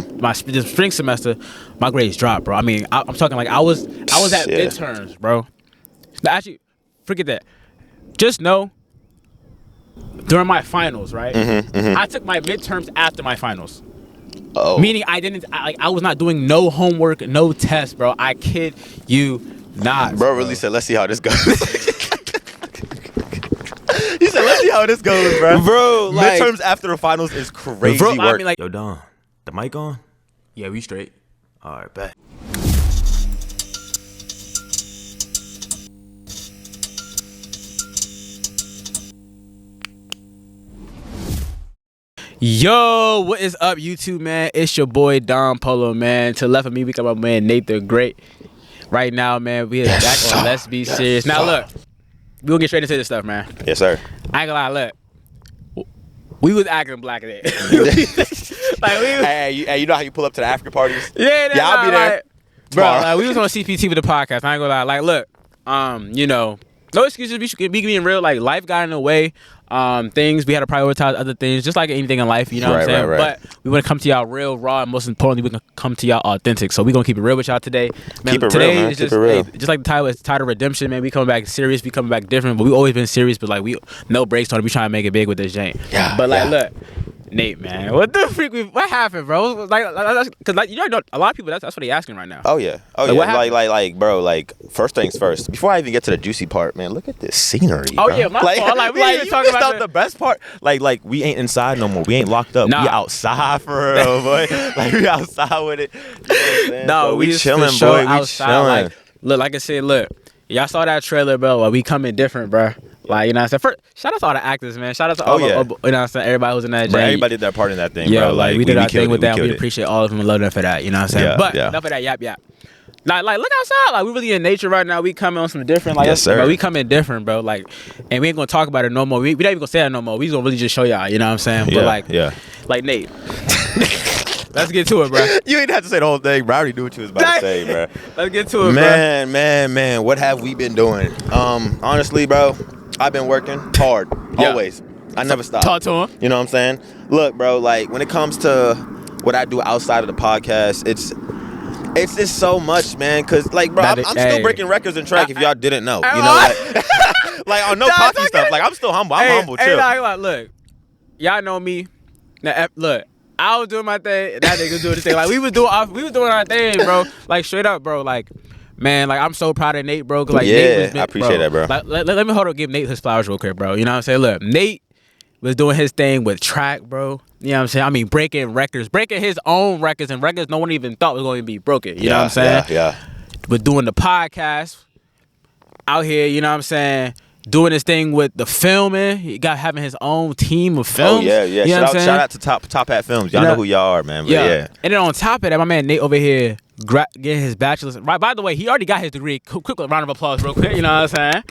the spring semester, my grades dropped, bro. I mean, I'm talking like I was at midterms, bro. No, actually, forget that. Just know, during my finals, right? I took my midterms after my finals. Oh. Meaning I was not doing no homework, no tests, bro. I kid you not. Bro really said, let's see how this goes. He said, let's see how this goes, bro. Bro, like, midterms after the finals is crazy work. I mean, like, yo, Don, the mic on? Yeah, we straight. All right, bet. Yo, what is up, YouTube, man? It's your boy Don Polo, man. To the left of me, we got my man Nate the Great. Right now, man, we are back on Let's Be Serious. Now, look, we gonna get straight into this stuff, man. Yes, sir. I ain't gonna lie, look, we was acting black today. Hey, you know how you pull up to the African parties? Yeah, I'll be there. Bro, like, we was on CPT with the podcast. I ain't gonna lie. Like, look, you know, no excuses. We should be being real. Like, life got in the way. Things we had to prioritize other things, just like anything in life, you know what I'm saying? Right. But we want to come to y'all real, raw, and most importantly, we can come to y'all authentic. So we gonna keep it real with y'all today. Man, keep it today real, man. is Keep just, it real. just like the title, it's titled Redemption, man. We coming back serious, we coming back different, but we always been serious, but like we no breaks on it. We trying to make it big with this jank. Yeah. But like, look, Nate, man, what the freak? What happened, bro? Like, because like you know, a lot of people that's what they asking right now. Oh yeah, like, bro, like first things first. Before I even get to the juicy part, man, look at this scenery. Oh bro. yeah, my fault. Like we ain't even talking about the best part. Like we ain't inside no more. We ain't locked up. Nah. We outside for real, boy. Like we outside with it. You know what I'm saying? No, so we chilling, for sure boy. We outside, chilling. like, look, like I said, look, y'all saw that trailer, bro. Like, we coming different, bro. Like, you know what I'm saying? First, shout out to all the actors, man. Shout out to all you know what I'm saying? Everybody who was in that Bro, jam. everybody did their part in that thing, yeah, bro. like we did our thing with that. We it. appreciate all of them and love them for that. You know what I'm saying? Yeah, but yeah. enough of that yap. Like look outside. Like we really in nature right now. We coming on some different. Like yes, sir. Bro, we coming different, bro. Like, and we ain't gonna talk about it no more. We not even gonna say that no more. We just gonna really just show y'all. You know what I'm saying? But like Nate. Let's get to it, bro. You ain't have to say the whole thing, bro. I already knew what you was about to say, bro. Let's get to it, man. What have we been doing? Honestly, bro, I've been working hard, always. I never stop. Talk to him. You know what I'm saying? Look, bro, like when it comes to what I do outside of the podcast, it's just so much, man. Cause like, bro, I'm still breaking records in track. If y'all didn't know, you know, like on no cocky stuff. Like I'm still humble. I'm humble, chill. Like, look, y'all know me. Now, look. I was doing my thing, that nigga was doing his thing. Like we was doing our thing, bro. Like straight up, bro. Like, man, like I'm so proud of Nate, bro. Cause like Nate was, I appreciate that, bro. Like, let me give Nate his flowers real quick, bro. You know what I'm saying? Look, Nate was doing his thing with track, bro. You know what I'm saying? I mean, breaking his own records and records no one even thought was going to be broken. You know what I'm saying? Yeah. But doing the podcast out here, you know what I'm saying? Doing his thing with the filming, he got having his own team of films. Oh yeah. You know Shout out to Top Hat Films. Y'all know who y'all are, man. But yeah. And then on top of that, my man Nate over here getting his bachelor's. Right. By the way, he already got his degree. Quick round of applause, real quick. You know what I'm saying?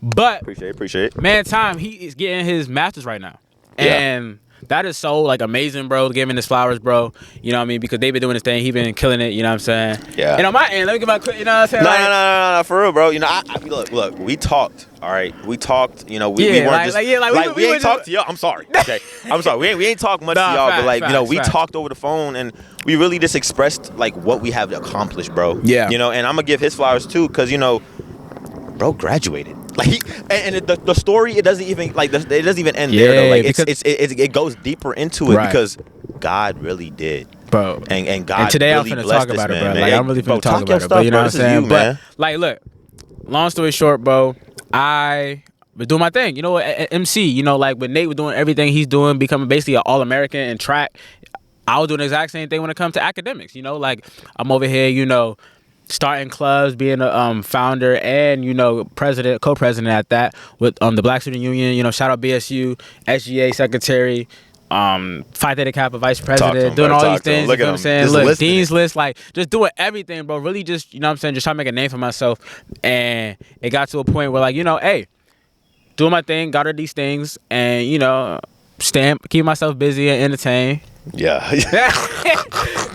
But appreciate it. Man, he is getting his master's right now, and that is so like amazing, bro. Giving his flowers, bro. You know what I mean? Because they've been doing his thing. He been killing it. You know what I'm saying? Yeah. And on my end, let me get my quick. You know what I'm saying? No, for real, bro. You know, I look. We talked. All right, we talked. You know, we weren't we ain't talked to y'all. I'm sorry. Okay, I'm sorry. We ain't talked much to y'all, but like you know, we talked over the phone and we really just expressed like what we have accomplished, bro. Yeah. You know, and I'm gonna give his flowers too, cause you know, bro graduated. Like the story, it doesn't even end there though. Like it goes deeper into it because God really did, bro. And God and today really I'm finna blessed talk about this it, bro. man. Like I'm really finna talk about it, but you know what I'm saying? But like, look, long story short, bro, I was doing my thing. You know, at MC, you know, like when Nate was doing everything he's doing, becoming basically an All-American in track, I was doing the exact same thing when it comes to academics. You know, like I'm over here, you know, starting clubs, being a founder and, you know, co-president at that with the Black Student Union. You know, shout out BSU, SGA secretary, Phi Theta Kappa vice president, doing all these things. You know what I'm saying? Look, Dean's List, like just doing everything, bro. Really just, you know what I'm saying, just trying to make a name for myself. And it got to a point where, like, you know, hey, doing my thing, got her these things, and, you know, keep myself busy and entertained. Yeah.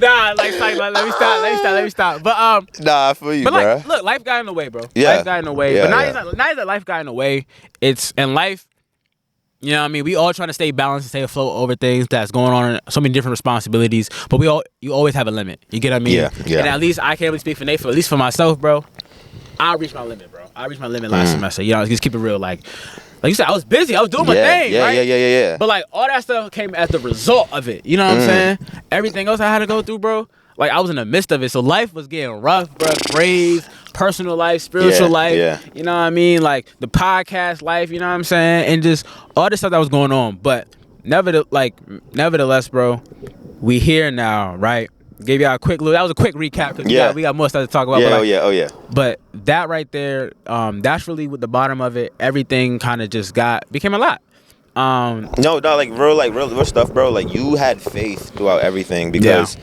Nah, like let me stop. But nah, I feel you, but bro. Like, look, life got in the way, bro. Yeah. Life got in the way. But now that life got in the way, it's in life. You know what I mean? We all trying to stay balanced and stay afloat over things that's going on, so many different responsibilities. But you always have a limit. You get what I mean? Yeah. And at least I can't really speak for Nate, at least for myself, bro. I reached my limit, bro. I reached my limit last semester. You know, just keep it real. Like you said, I was busy. I was doing my thing, right? Yeah. But like all that stuff came as the result of it. You know what I'm saying? Everything else I had to go through, bro. Like I was in the midst of it, so life was getting rough, bro. Grades, personal life, spiritual life. Yeah. You know what I mean? Like the podcast life. You know what I'm saying? And just all this stuff that was going on. But nevertheless, bro, we here now, right? Gave y'all a quick look. That was a quick recap because we got more stuff to talk about. But that right there, that's really with the bottom of it. Everything kind of just became a lot. No, dog, real stuff, bro. Like you had faith throughout everything because,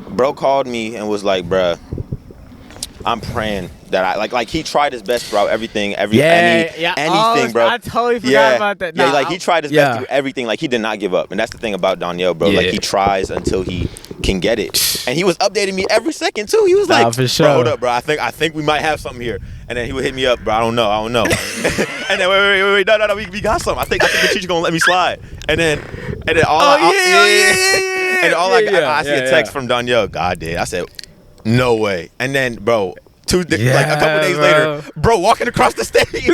bro called me and was like, bruh, I'm praying that I like he tried his best throughout everything, anything, bro. I totally forgot about that. Nah, he tried his best through everything. Like he did not give up, and that's the thing about Danielle, bro. Like he tries until he can get it, and he was updating me every second too. He was like, for sure. Bro, hold up, bro. I think we might have something here, and then he would hit me up, bro. I don't know. And then wait, no, we got something. I think the teacher gonna let me slide, and then all I see a text from Danielle. God did. I said, no way. And then, bro, a couple days later, bro, walking across the stage.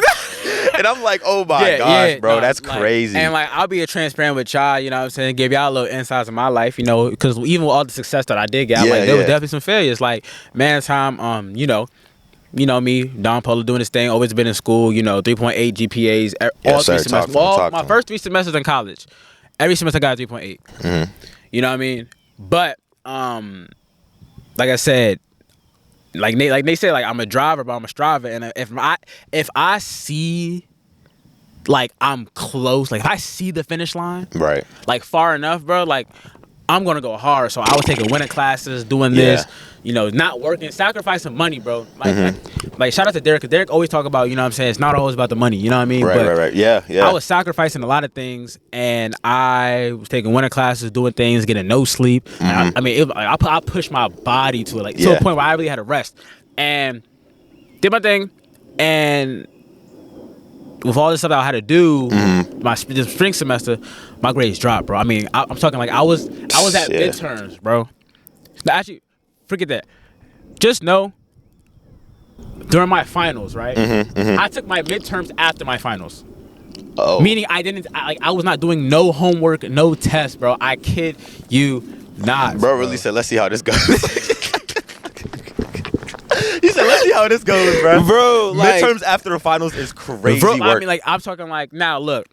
And I'm like, oh my gosh, bro, that's crazy. And like, I'll be transparent with y'all, you know what I'm saying? Give y'all a little insights of my life, you know, because even with all the success that I did get, there was definitely some failures. Like, man, time, you know me, Don Polo doing this thing, always been in school, you know, 3.8 GPAs, all 3 semesters. My first 3 semesters in college, every semester I got a 3.8. Mm-hmm. You know what I mean? But, like I said, like they say, like I'm a driver, but I'm a striver. And if I see, like I'm close, like if I see the finish line, right, like far enough, bro, like I'm gonna go hard. So I was taking winter classes, doing this, you know, not working, sacrificing money, bro. Like shout out to Derek, because Derek always talk about, you know what I'm saying, it's not always about the money, you know what I mean? Right. Yeah. I was sacrificing a lot of things, and I was taking winter classes, doing things, getting no sleep. I pushed my body to it, like to a point where I really had to rest, and did my thing, and with all this stuff I had to do, this spring semester, my grades dropped, bro. I mean, I'm talking like I was at midterms, bro. No, actually, forget that. Just know, during my finals, right? I took my midterms after my finals. Oh. Meaning I was not doing no homework, no tests, bro. I kid you not. Bro really said, let's see how this goes. He said, let's see how this goes, bro. Bro, like, midterms after the finals is crazy bro, work. I mean, like, I'm talking like, now, look,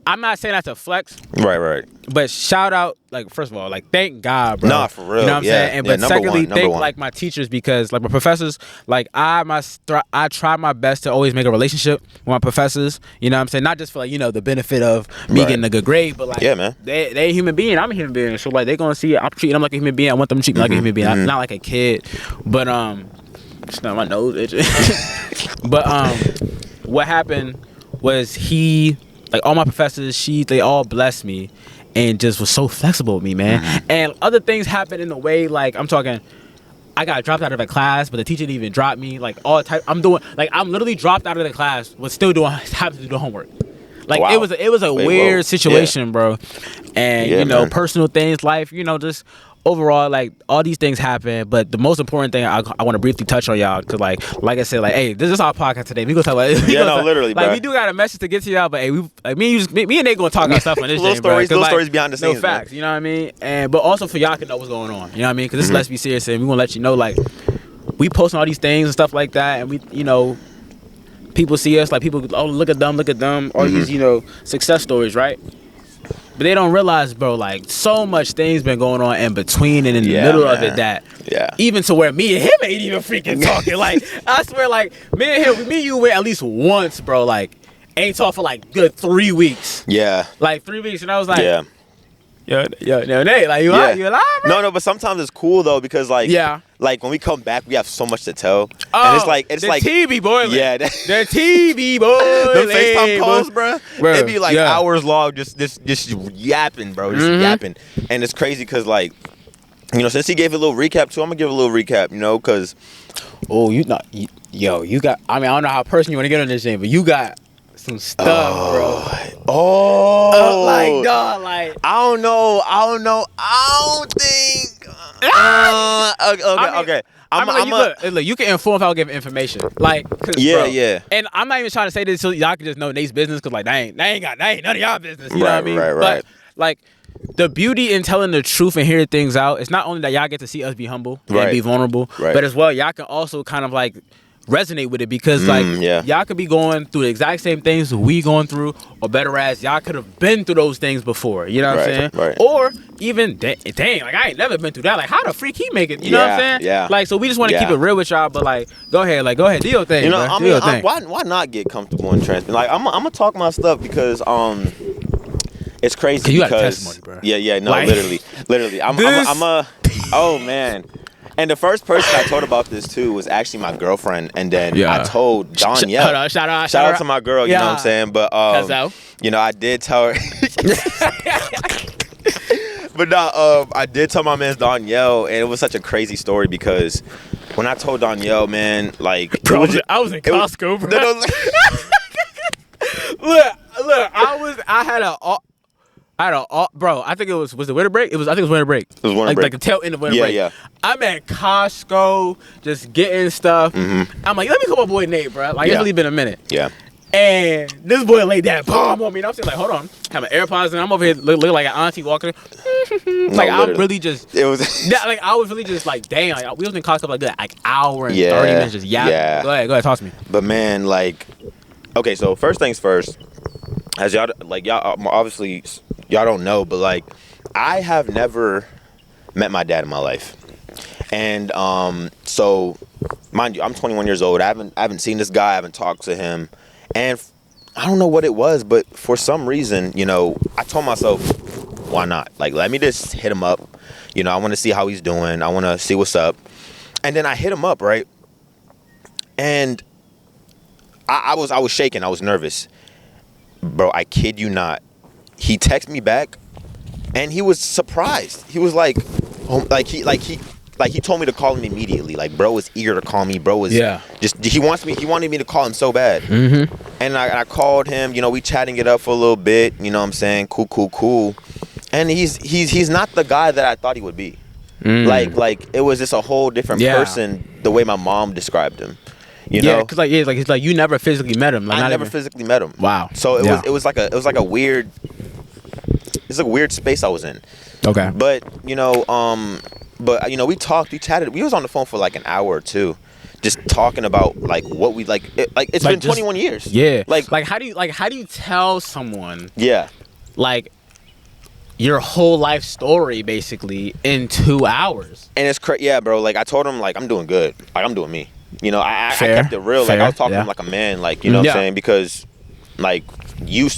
I'm not saying that's a flex. Right. But shout out, like, first of all, like, thank God, bro. Nah, for real. You know what I'm saying? But secondly, thank, one. like, my teachers, because, like, my professors, like, I try my best to always make a relationship with my professors. You know what I'm saying? Not just for, like, you know, the benefit of me getting a good grade, but, like, man. They a human being. I'm a human being. So, like, they're going to see it. I'm treating them like a human being. I want them to treat me like a human being. Not like a kid. But, it's not my nose itching. But, what happened was like all my professors, they all blessed me and just was so flexible with me, man. And other things happened in the way, like I'm talking, I got dropped out of a class, but the teacher didn't even drop me. Like I'm literally dropped out of the class, but still having to do homework. Like it was a weird situation, bro. And you know, personal things, life, you know, just overall, like all these things happen, but the most important thing I want to briefly touch on y'all, because like I said, like, hey, this is our podcast today. We gonna talk about it. Literally, like, bro. we do got a message to get to y'all, but hey, me and Nate gonna talk about stuff on this. little stories behind the scenes. No facts, you know what I mean? And but also for y'all can know what's going on. You know what I mean? Because this is Let's Be Serious, and we want to let you know, like, we posting all these things and stuff like that, and we, you know, people see us, like, people, oh, look at them, all these, you know, success stories, right? But they don't realize, bro, like, so much things been going on in between and in the middle of it that even to where me and him ain't even freaking talking. Like, I swear, like, me and you went at least once, bro, like, ain't talk for like good 3 weeks. Yeah. Like 3 weeks, and I was like, Yo, Nate, like, you alive, bro? No, but sometimes it's cool though, because like, like when we come back, we have so much to tell. Oh, and it's like TV boiling. Yeah, the TV boiling. The FaceTime calls, bro. It'd be like hours long, just yapping, bro, yapping. And it's crazy because, like, you know, since he gave a little recap too, I'm gonna give a little recap, you know, because you got. I mean, I don't know how personal you want to get on this thing, but you got some stuff, bro. Oh, like dog, like I don't know. I don't think. Okay. Look, you can inform if I'll give information. Like, yeah. And I'm not even trying to say this so y'all can just know Nate's business, because like that ain't none of y'all business. You know what I mean? Right. But like, the beauty in telling the truth and hearing things out, it's not only that y'all get to see us be humble and be vulnerable, but as well y'all can also kind of like resonate with it, because y'all could be going through the exact same things we going through, or better as y'all could have been through those things before. You know what I'm saying? Right. Or even dang, like I ain't never been through that. Like, how the freak he make it? You know what I'm saying? Yeah. Like, so we just want to keep it real with y'all. But like, go ahead, do your thing. You know, bro. why not get comfortable and transparent? Like, I'm gonna talk my stuff because it's crazy. You because got testimony, bro. Yeah. No, like, literally. Oh man. And the first person I told about this to was actually my girlfriend, and then I told Danielle. Shout out to my girl. You know what I'm saying? But you know, I did tell her. But I did tell my man Danielle, and it was such a crazy story because when I told Danielle, man, like, bro, I was in Costco, bro. Bro, I think it was it winter break? I think it was winter break. It was winter break. Like the tail end of winter break. Yeah. I'm at Costco, just getting stuff. Mm-hmm. I'm like, let me call my boy Nate, bro. Like, it's really been a minute. Yeah. And this boy laid that bomb on me. And I'm saying, like, hold on. Have my AirPods and I'm over here looking like an auntie walking. Like, I'm really just. It was. Like, I was really just like, dang. Like, we was in Costco like that, like hour and 30 minutes just yapping. Yeah. Go ahead, talk to me. But man, like, okay, so first things first. As y'all, like, y'all obviously, y'all don't know, but like, I have never met my dad in my life. And so, mind you, I'm 21 years old. I haven't seen this guy. I haven't talked to him. And I don't know what it was, but for some reason, you know, I told myself, why not? Like, let me just hit him up. You know, I want to see how he's doing. I want to see what's up. And then I hit him up, right? And I was shaking. I was nervous. Bro, I kid you not. He texted me back, and he was surprised. He was like, he told me to call him immediately. Like, bro was eager to call me. Bro was he wanted me to call him so bad. Mm-hmm. And I called him. You know, we chatting it up for a little bit. You know what I'm saying? Cool. And he's not the guy that I thought he would be. Like it was just a whole different person. The way my mom described him. You know, because it's like you never physically met him. Like, I never physically met him. Wow. So it was like a weird. It's a weird space I was in. Okay. But you know, we talked, we chatted, we was on the phone for like an hour or two, just talking about like what we like. It's been 21 years. Yeah. Like how do you tell someone? Yeah. Like, your whole life story basically in 2 hours. And it's crazy. Yeah, bro. Like, I told him, like, I'm doing good. Like, I'm doing me. You know, I kept it real. Like, I was talking to him like a man. Like, you know what I'm saying? Because, like, you.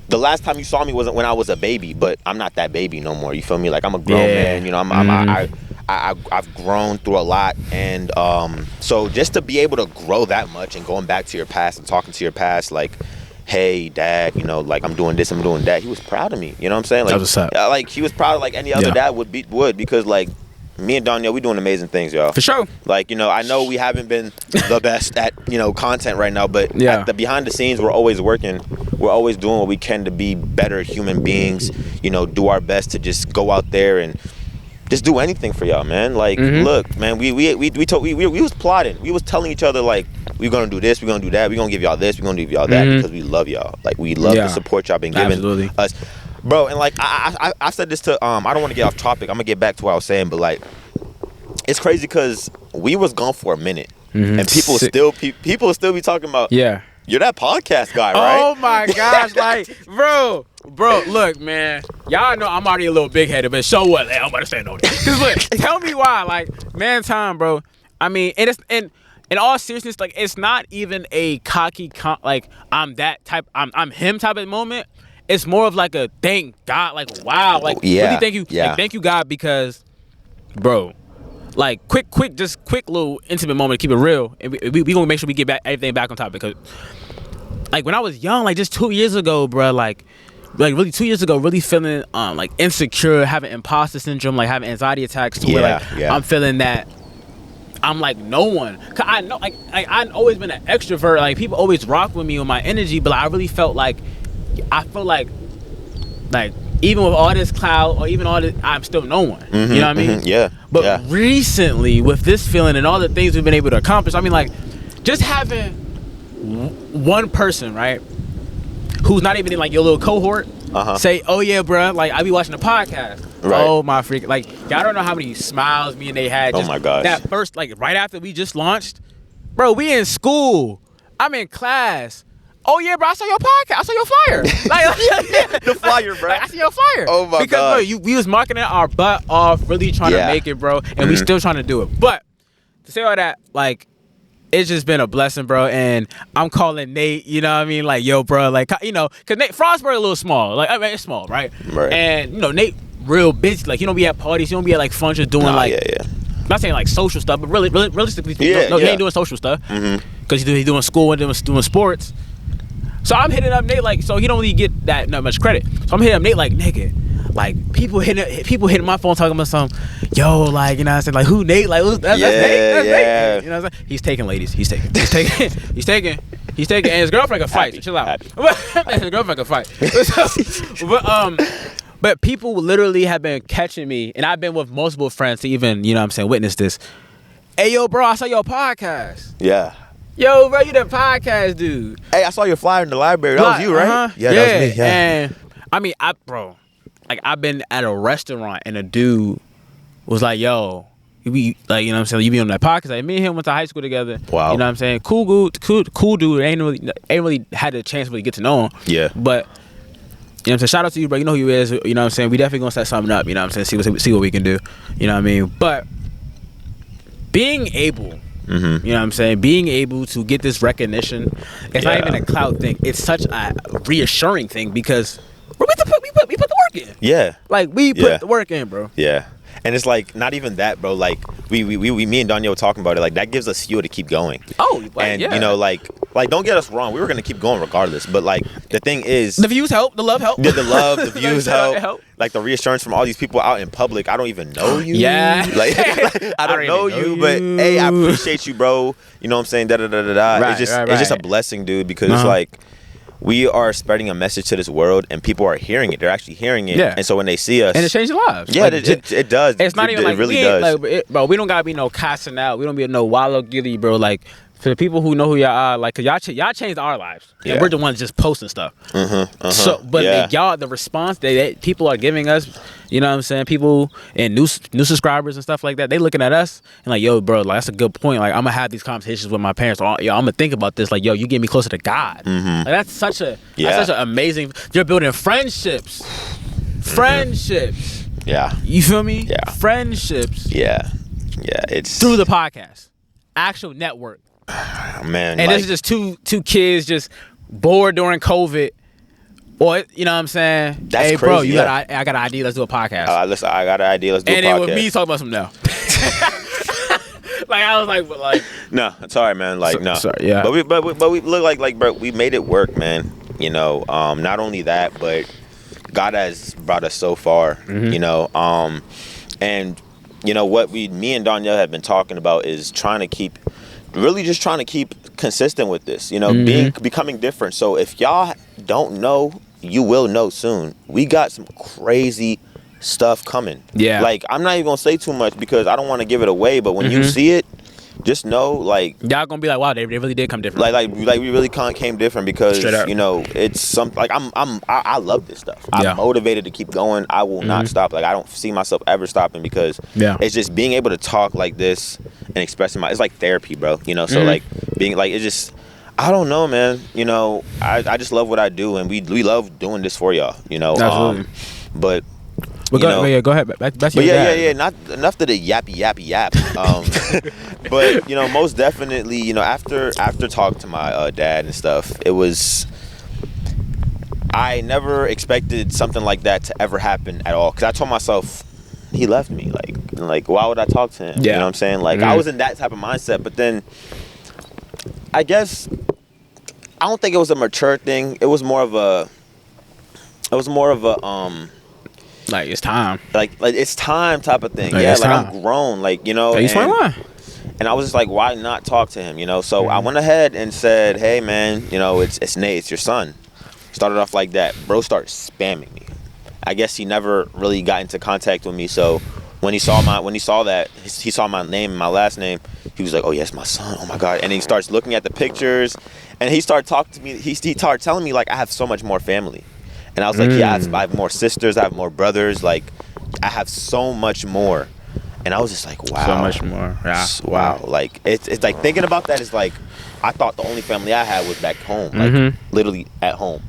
The last time you saw me wasn't when I was a baby, but I'm not that baby no more. You feel me? Like, I'm a grown man. You know, I've grown through a lot, and so just to be able to grow that much and going back to your past and talking to your past, like, hey, Dad, you know, like, I'm doing this, I'm doing that. He was proud of me. You know what I'm saying? Like, that was up. Like, he was proud of, like, any other dad would because, like, me and Danielle, we doing amazing things, y'all. For sure. Like, you know, I know we haven't been the best at, you know, content right now, but at the behind the scenes, we're always working. We're always doing what we can to be better human beings, you know, do our best to just go out there and just do anything for y'all, man. Like, look, man, we was plotting. We was telling each other, like, we're going to do this, we're going to do that, we're going to give y'all this, we're going to give y'all that, because we love y'all. Like, we love the support y'all been giving us. Bro, and like, I said this to, I don't want to get off topic. I'm going to get back to what I was saying, but like, it's crazy because we was gone for a minute, and people still be talking about, you're that podcast guy, right? Oh my gosh, like, bro, look, man, y'all know I'm already a little big headed, but so what? I'm about to say no. Cause look, tell me why, like, man, time, bro. I mean, and it's in all seriousness, like, it's not even a cocky like, I'm that type, I'm him type of moment. It's more of like a thank God, like, wow, like, really thank you, like, thank you God, because, bro, like, quick little intimate moment to keep it real, and we gonna make sure we get everything back on topic, because, like, when I was young, like, just 2 years ago, bro, like really 2 years ago, really feeling like insecure, having imposter syndrome, like having anxiety attacks, to where like I'm feeling that I'm like no one. Cause I know, like I've always been an extrovert. Like, people always rock with me on my energy, but like, I really felt like I feel like even with all this clout or even all this, I'm still no one. You know what I mean? Yeah. But recently, with this feeling and all the things we've been able to accomplish, I mean, like, just having one person, right, who's not even in like your little cohort, say, "Oh yeah, bro, like I be watching the podcast." Right. Oh my freak! Like y'all don't know how many smiles me and they had. Just oh my gosh! That first, like right after we just launched, bro. We in school. I'm in class. Oh yeah, bro! I saw your podcast. I saw your flyer. Like the flyer, bro. Like, I see your flyer. Oh my god! Because bro, we was marketing our butt off, really trying to make it, bro, and we still trying to do it. But to say all that, like, it's just been a blessing, bro. And I'm calling Nate. You know what I mean? Like, yo, bro. Like, you know, cause Frostburg a little small. Like, I mean, it's small, right? Right. And you know, Nate real busy. Like, he don't be at parties. He don't be at like functions doing I'm not saying like social stuff, but realistically, he ain't doing social stuff because he's doing school and doing sports. So I'm hitting up Nate like, so he don't really get that much credit. So I'm hitting up Nate like, nigga, like people hitting my phone talking about something. Yo, like, you know what I'm saying, like, who Nate? Like, that's Nate. That's Nate. You know what I'm saying? He's taking ladies. He's taking. And his girlfriend can fight. So chill out. His girlfriend can fight. But people literally have been catching me, and I've been with multiple friends to even, you know what I'm saying, witness this. Hey, yo, bro, I saw your podcast. Yeah. Yo, bro, you the podcast dude. Hey, I saw your flyer in the library. That was you, right? Yeah, that was me. Yeah. And I mean, I've been at a restaurant and a dude was like, yo, we like, you know what I'm saying, you be on that podcast. Like, me and him went to high school together. Wow. You know what I'm saying? Cool dude. Ain't really had the chance to really get to know him. Yeah. But you know what I'm saying? Shout out to you, bro. You know who you is. You know what I'm saying? We definitely gonna set something up. You know what I'm saying? See what we can do. You know what I mean? But being able, you know what I'm saying? Being able to get this recognition, it's not even a clout thing. It's such a reassuring thing because we put the work in. Yeah. Like we put the work in, bro. Yeah. And it's like not even that, bro. Like we me and Danielle were talking about it. Like that gives us fuel to keep going. Oh, and you know, like don't get us wrong. We were gonna keep going regardless. But like the thing is, the views help, the love help. The views help. Like the reassurance from all these people out in public. I don't even know you. Yeah. Like I don't know you, but hey, I appreciate you, bro. You know what I'm saying? Da da da da da. Right, it's just a blessing, dude. Because it's like, we are spreading a message to this world, and people are hearing it. They're actually hearing it. Yeah. And so when they see us, and it changes lives. Yeah, like, it does. It's not even like, it really does. Like, bro, we don't gotta be no cussing out. We don't be no wallow giddy, bro. Like, for the people who know who y'all are, like, cause y'all changed our lives. Yeah. And we're the ones just posting stuff. So, but y'all, the response that people are giving us, you know what I'm saying? People and new subscribers and stuff like that, they looking at us and like, yo, bro, like that's a good point. Like, I'm gonna have these conversations with my parents. Or, yo, I'm gonna think about this. Like, yo, you get me closer to God. Like, that's such an amazing. You're building friendships. Friendships. Yeah. You feel me? Yeah. Friendships. Yeah. Yeah. It's through the podcast, actual network. Man, and like, this is just two kids just bored during COVID. Or, you know what I'm saying? That's hey, crazy, bro, I got an idea. Let's do a podcast. Listen, I got an idea. Let's do a podcast. And then with me talking about something now. Like, I was like, but like. No, it's all right, man. Like, no. Sorry, yeah. But we look like, bro, we made it work, man. You know, not only that, but God has brought us so far, you know. And, you know, what me and Danielle have been talking about is trying to keep consistent with this, you know, becoming different. So if y'all don't know, you will know soon. We got some crazy stuff coming. Yeah. Like, I'm not even gonna say too much because I don't want to give it away, but when you see it, just know, like, y'all gonna be like, wow, they really did come different. Like we really came different because, you know, it's something like I love this stuff. I'm motivated to keep going. I will not stop. Like, I don't see myself ever stopping because it's just being able to talk like this and expressing it's like therapy, bro. You know, so like being like, it's just, I don't know, man. You know, I just love what I do, and we love doing this for y'all. You know, but. But go ahead. Back to but yeah. Not enough of the yappy yap. But you know, most definitely, you know, after talking to my dad and stuff, it was. I never expected something like that to ever happen at all. Cause I told myself, he left me. Like why would I talk to him? Yeah. You know what I'm saying? Like I was in that type of mindset, but then I guess I don't think it was a mature thing. It was more of a. Like, it's time. Like it's time type of thing. Like, yeah, like I'm grown, like, you know. He's 21. And I was just like, why not talk to him, you know? So I went ahead and said, hey, man, you know, it's Nate, it's your son. Started off like that. Bro started spamming me. I guess he never really got into contact with me. So when he saw he saw my name and my last name, he was like, "Oh yes, my son. Oh my God!" And he starts looking at the pictures, and he started talking to me. He started telling me like I have so much more family, and I was like, "Yeah, I have more sisters. I have more brothers. Like I have so much more." And I was just like, "Wow, so much more." Yeah, wow. Like it's like thinking about that is like, I thought the only family I had was back home, like literally at home.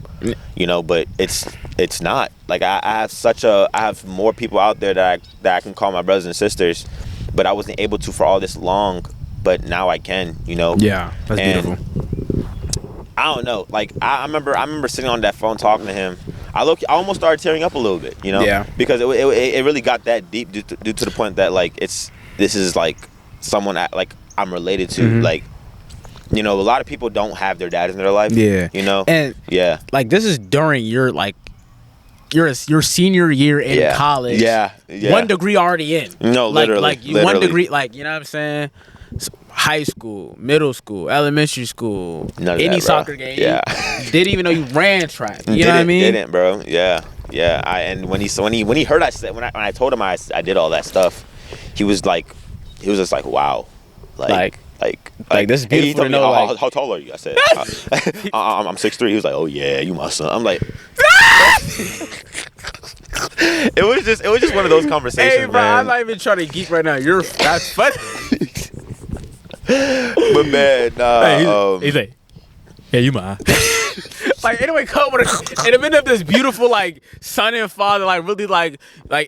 You know, but it's not. Like I have more people out there that I can call my brothers and sisters, but I wasn't able to for all this long, but now I can, you know. Yeah, that's beautiful. I don't know. Like I remember sitting on that phone talking to him. I almost started tearing up a little bit, you know. Yeah. Because it really got that deep due to the point that like this is like someone like I'm related to, like. You know, a lot of people don't have their dad in their life. Yeah. You know? And like this is during your like your senior year in college. Yeah. 1 degree already in. No, literally. Like 1 degree, like, you know what I'm saying? High school, middle school, elementary school, any soccer game. Yeah. Didn't even know you ran track. You know what I mean? Didn't, bro. Yeah. Yeah. And when he heard when I told him I did all that stuff, he was just like, wow. Like this is beautiful to know. Like, how tall are you? I said, I'm 6'3". He was like, oh yeah, you my son. I'm like, it was just one of those conversations. Hey, bro, man. I'm not even trying to geek right now. That's funny. But man, he's like, yeah, you mine. Like anyway, come with in the middle of this beautiful like son and father, like really like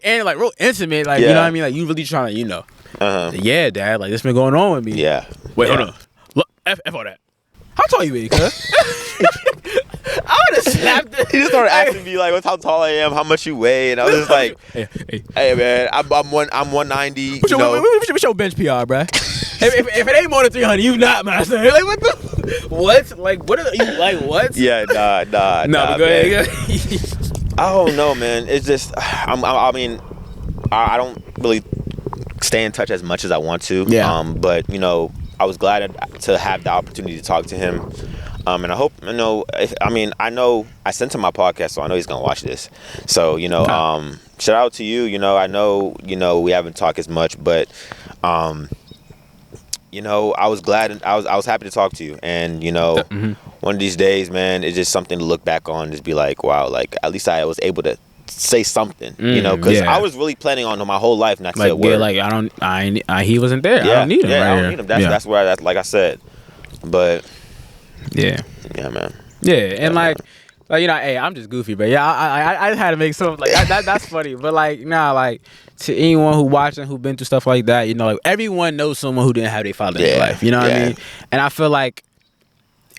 and like real intimate, like you know what I mean, like you really trying to, you know. Yeah, Dad. Like this been going on with me. Yeah. Wait, hold on. Look, F on that. How tall you is, cuz? I would have slapped it. He just started asking me like, how tall I am, how much you weigh, and I was just like, hey man, I'm 190. What's your bench PR, bro? if it ain't more than 300, you not, man. Like what? Like what are you like? What? Yeah, nah. But go ahead. I don't know, man. It's just I mean, I don't really stay in touch as much as I want to. Yeah. But you know, I was glad to have the opportunity to talk to him. And I hope, you know, I know I sent him my podcast, so I know he's gonna watch this. So, you know, shout out to you. You know, I know, you know, we haven't talked as much, but you know, I was glad and I was happy to talk to you. And, you know, one of these days, man, it's just something to look back on, just be like, wow, like at least I was able to say something, you know, because I was really planning on my whole life not to say a word. Like he wasn't there. I don't need him. Yeah, I don't need him. That's where like I said. But yeah, man. Yeah, and like you know, hey, I'm just goofy, but yeah, I had to make something like that's funny. But like, nah, like to anyone who watching who been through stuff like that, you know, like everyone knows someone who didn't have their father in their life. You know what I mean? And I feel like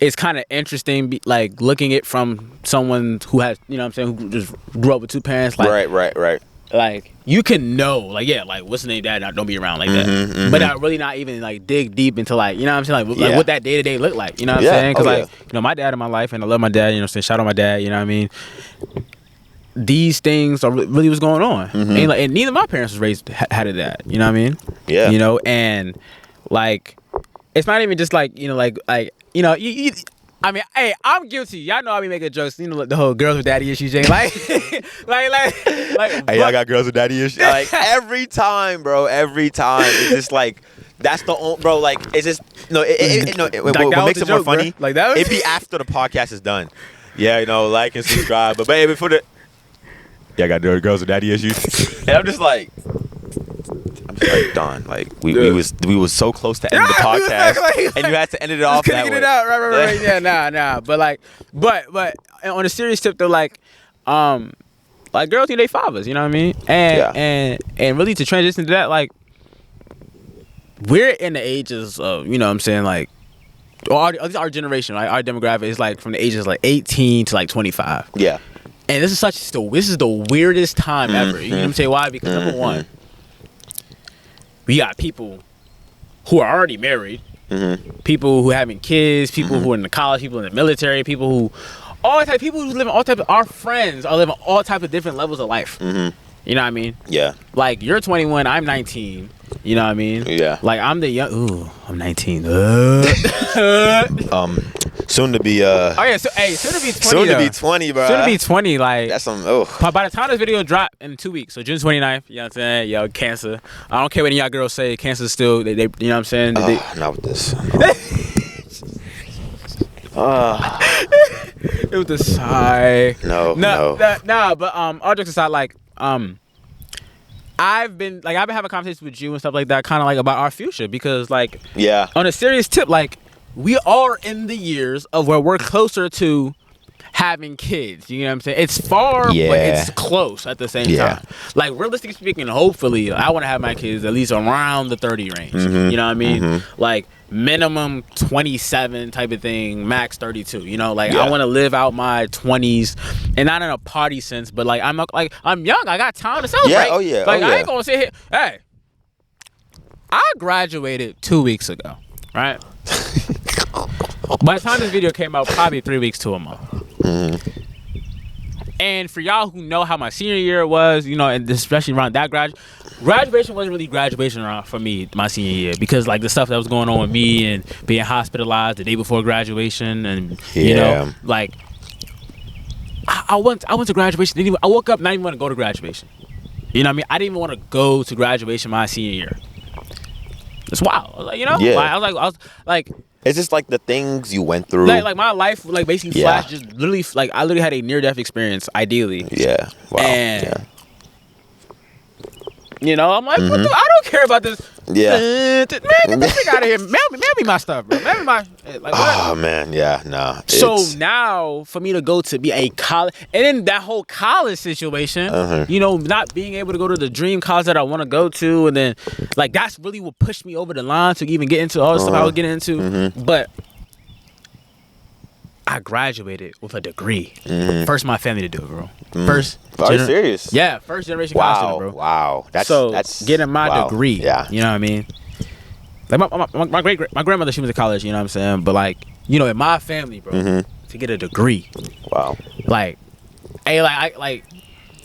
it's kind of interesting, like looking it from someone who has, you know what I'm saying, who just grew up with two parents. Like, right. Like you can know, like, yeah, like what's the name, Dad? Don't be around like that. But I really not even like dig deep into like, you know what I'm saying, like what that day to day look like. You know what I'm saying? Because like, you know, my dad in my life, and I love my dad. You know what I'm saying? Shout out my dad. You know what I mean? These things are really what's going on, and like, and neither of my parents was raised had a dad. You know what I mean? Yeah. You know, and like, it's not even just like, you know, like you know, you I mean, hey, I'm guilty. Y'all know I be making jokes. You know, like the whole girls with daddy issues thing. Like, hey, y'all got girls with daddy issues. Like every time, bro. Every time, it's just like that's the only, bro. Like it's just what makes it more funny? Bro. Like that. It be after the podcast is done. Yeah, you know, like and subscribe. But baby, before I got girls with daddy issues, and I'm just like. Don, like we was so close to end the podcast, and you had to end it off that way. Right. Yeah, nah. But on a serious tip though, like girls need their fathers, you know what I mean? And really to transition to that, like we're in the ages of, you know what I'm saying, like our generation, like our demographic is like from the ages like 18 to like 25. Yeah. And this is the weirdest time ever. You know what I'm saying? Why? Because number one, we got people who are already married, people who are having kids, people who are in the college, people in the military, people who live in all types of, our friends are living all types of different levels of life. You know what I mean? Yeah. Like you're 21, I'm 19. You know what I mean? Yeah. Like I'm the young. Ooh, I'm 19. Soon to be soon to be 20. Soon to be 20, bro. Soon to be 20, like that's some. By the time this video drop in 2 weeks, so June 29th, you know what I'm saying? Yo, cancer. I don't care what y'all girls say. Cancer's still, they you know what I'm saying? Not with this. It was a sigh. No. But all jokes aside, like I've been having conversations with you and stuff like that, kind of like about our future, because like on a serious tip, like we are in the years of where we're closer to having kids. You know what I'm saying? It's far, but it's close at the same time. Like realistically speaking, hopefully I want to have my kids at least around the 30 range. You know what I mean? Like minimum 27 type of thing, max 32. You know, like I want to live out my 20s, and not in a party sense, but like I'm young. I got time to celebrate. Like I ain't gonna sit here. Hey, I graduated 2 weeks ago, right? By the time this video came out, probably 3 weeks to a month. And for y'all who know how my senior year was, you know, and especially around that graduation wasn't really graduation around for me my senior year, because like the stuff that was going on with me and being hospitalized the day before graduation, and you know, like I went to graduation. I woke up not even want to go to graduation. You know what I mean? I didn't even want to go to graduation my senior year. It's wild, like, you know. I was like. It's just like the things you went through. Like my life, like basically flashed. Just literally, like I literally had a near-death experience. Ideally. Yeah. Wow. And you know, I'm like, I don't care about this. Yeah. Man, get this thing out of here. Mail me my stuff, bro. Mail me my. Like, oh man, nah. So now, for me to go to be a college, and then that whole college situation, you know, not being able to go to the dream college that I want to go to, and then like that's really what pushed me over the line to even get into all the stuff I was getting into. But I graduated with a degree. First, my family to do it, bro. First. Are you serious? Yeah, first generation college student, bro. Wow. That's getting my degree. Yeah. You know what I mean? Like my grandmother, she was in college. You know what I'm saying? But like, you know, in my family, bro, to get a degree. Wow. Like, hey, like,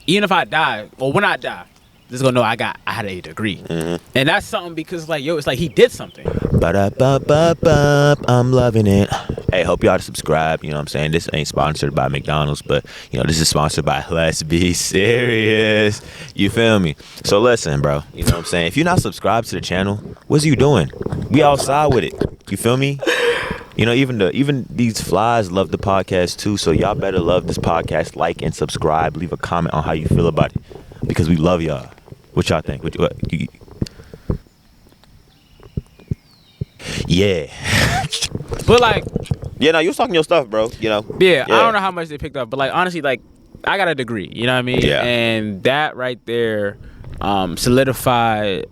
even if I die, or when I die, just gonna know I had a degree, and that's something, because like, yo, it's like he did something. I'm loving it. Hey, hope y'all subscribe. You know what I'm saying? This ain't sponsored by McDonald's, but you know, this is sponsored by Let's Be Serious. You feel me? So listen, bro. You know what I'm saying? If you're not subscribed to the channel, what's you doing? We outside with it. You feel me? You know, even these flies love the podcast too. So y'all better love this podcast. Like and subscribe. Leave a comment on how you feel about it, because we love y'all. What y'all think? Yeah. But like, you was talking your stuff, bro. You know. Yeah, I don't know how much they picked up, but like honestly, like I got a degree. You know what I mean? Yeah. And that right there solidified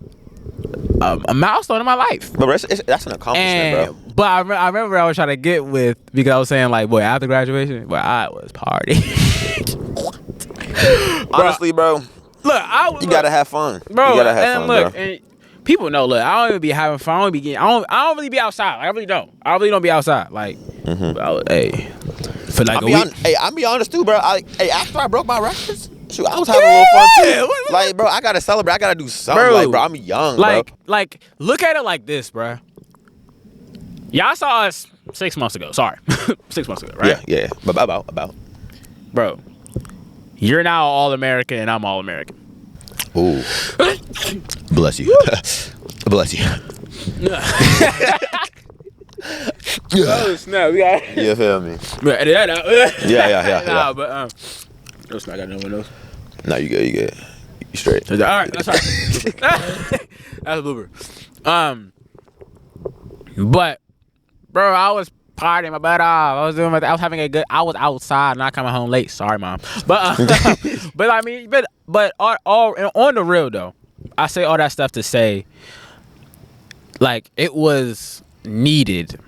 a milestone in my life. But that's an accomplishment, bro. But I remember I was trying to get with, because I was saying like, boy, after graduation, boy, I was partying. Honestly, bro. Look, you gotta have fun, bro. You gotta have fun, look, bro. And people know. Look, I don't even be having fun. I don't really be outside. Like, I really don't. I really don't be outside. Like, hey, for like I'll be honest too, bro. After I broke my records, shoot, I was having a little fun too. Like, bro, I gotta celebrate. I gotta do something. Bro, like, bro, I'm young, like, bro. Like, look at it like this, bro. Y'all saw us 6 months ago. Sorry, 6 months ago, right? Yeah. About. Bro, you're now All-American and I'm All-American. Ooh. Bless you. Bless you. Oh snap! We got. You feel me? Edit that out. Yeah. Nah, but no snap. I got no one else. No, you good. You straight. All right, that's all right. That's a blooper. But bro, I was partying my butt off. I was having a good. I was outside, not coming home late. Sorry, mom. But but I mean, but all on the real though, I say all that stuff to say, like, it was needed.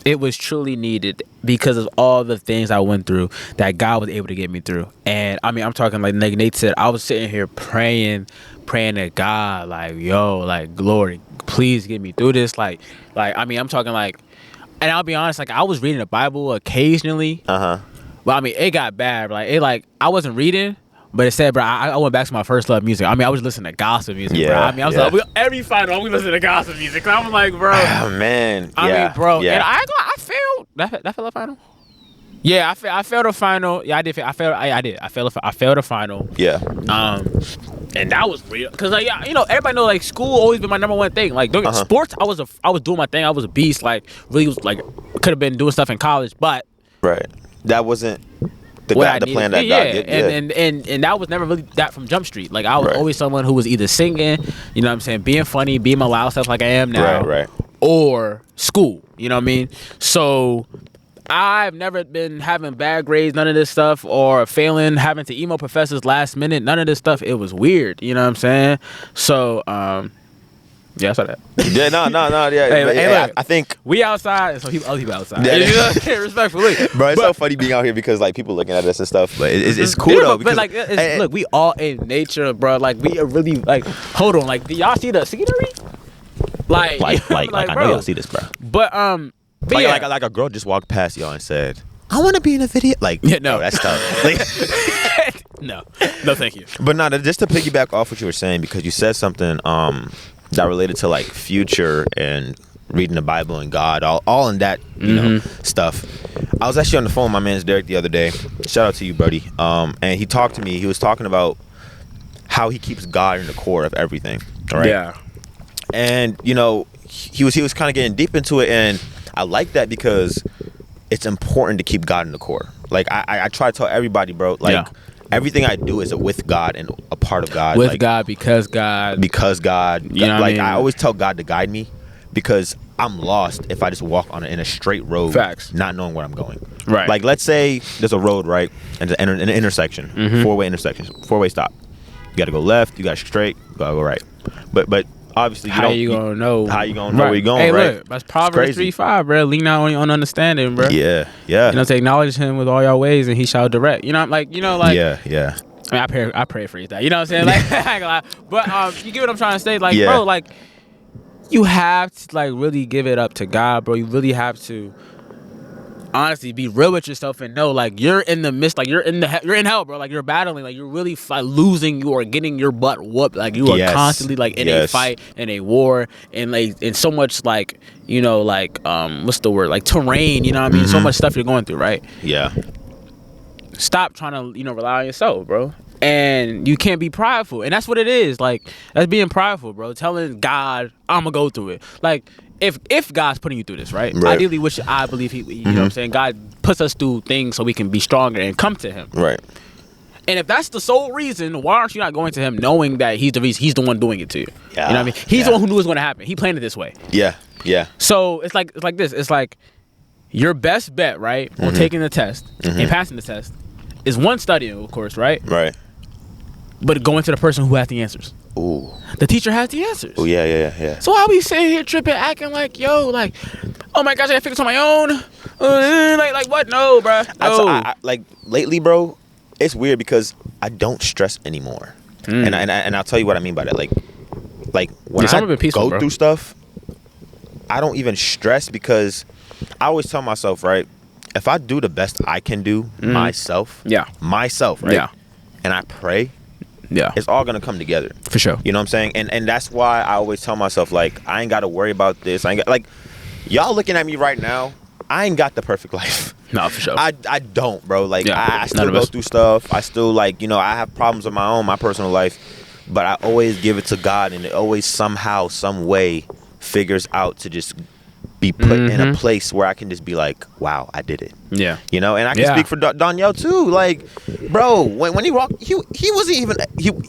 It was truly needed, because of all the things I went through that God was able to get me through. And I mean, I'm talking like Nate said, I was sitting here praying to God, like, yo, like, glory, please get me through this. Like I mean, I'm talking like, and I'll be honest, like, I was reading the Bible occasionally. But I mean, it got bad. Like I wasn't reading, but it said, bro, I went back to my first love, music. I mean, I was listening to gospel music, bro. I mean, I was like, every final we listen to gospel music. I was like, bro. Oh, man. I mean, bro. And I felt That fell a final. Yeah, I failed a final. Yeah, I did. I failed a final. Yeah. And that was real because like everybody know like school always been my number one thing. Like sports, I was doing my thing. I was a beast. Like really was like could have been doing stuff in college, but right. That wasn't the plan that God did. And that was never really that from Jump Street. Like I was always someone who was either singing, you know what I'm saying, being funny, being my loud stuff like I am now, right, or school. You know what I mean? So I've never been having bad grades, none of this stuff, or failing, having to email professors last minute, none of this stuff. It was weird, you know what I'm saying? So, yeah, I saw that. Yeah, no, yeah. Hey, look, I think we outside, so other people outside. Yeah, you know, respectfully, bro. It's so funny being out here because like people looking at us and stuff, but it's cool though. But like, look, we all in nature, bro. Like we are really like, hold on, like, do y'all see the scenery? Like I know y'all see this, bro. But But like a girl just walked past y'all and said, "I want to be in a video." Like, no, that's tough. Like, no, thank you. But no, just to piggyback off what you were saying, because you said something that related to like future and reading the Bible and God, all in that you know stuff. I was actually on the phone with my man's Derek the other day. Shout out to you, buddy. And he talked to me. He was talking about how he keeps God in the core of everything. All right. Yeah. And you know, he was kind of getting deep into it, and I like that because it's important to keep God in the core. Like I try to tell everybody, bro, like everything I do is with God and a part of God. With like, God, because God. You know, like I always tell God to guide me because I'm lost if I just walk in a straight road. Facts. Not knowing where I'm going. Right. Like let's say there's a road, right? And an intersection, four-way intersection, four-way stop. You got to go left, you got to straight, you got to go right. But obviously, how you gonna know where you're going, hey, right? Look, that's Proverbs 3:5, bro. Lean out on understanding, bro. Yeah. You know, to acknowledge him with all your ways, and he shall direct. You know, like. Yeah. I mean, I paraphrase that. You know what I'm saying? Like, I ain't gonna lie. But you get what I'm trying to say, like, bro, like, you have to like really give it up to God, bro. You really have to honestly be real with yourself and know, like, you're in the midst, like you're in hell, bro. Like you're battling, like you're really losing. You are getting your butt whooped. Like you are constantly like in a fight, in a war, and like in so much like like what's the word, like terrain. You know what I mean? So much stuff you're going through, right? Yeah. Stop trying to rely on yourself, bro. And you can't be prideful, and that's what it is. Like that's being prideful, bro. Telling God, I'm gonna go through it. Like if God's putting you through this, right? Ideally, which I believe he, you know what I'm saying, God puts us through things so we can be stronger and come to Him. Right. And if that's the sole reason, why aren't you not going to Him, knowing that He's the reason, He's the one doing it to you? Yeah. You know what I mean? He's the one who knew it was going to happen. He planned it this way. Yeah. So it's like this. It's like your best bet, right, on taking the test and passing the test is one, studying, of course, right? Right. But going to the person who has the answers. Ooh. The teacher has the answers. Oh yeah. So why we sitting here tripping, acting like, yo, like, oh my gosh, I gotta figure this on my own? Like what? No, bro. No. I like lately, bro. It's weird because I don't stress anymore, and I'll tell you what I mean by that. Like when I go through stuff, I don't even stress because I always tell myself, right, if I do the best I can do myself, right, and I pray. Yeah, it's all gonna come together for sure. You know what I'm saying? And that's why I always tell myself, like, I ain't gotta worry about this. I ain't got, like, y'all looking at me right now, I ain't got the perfect life. No, for sure. I don't, bro. Like, I still go through stuff. I still, like, I have problems of my own, my personal life, but I always give it to God, and it always somehow, some way figures out to just be put in a place where I can just be like, wow, I did it. Yeah. And I can speak for Danielle too. Like, bro, when he walked, he wasn't even,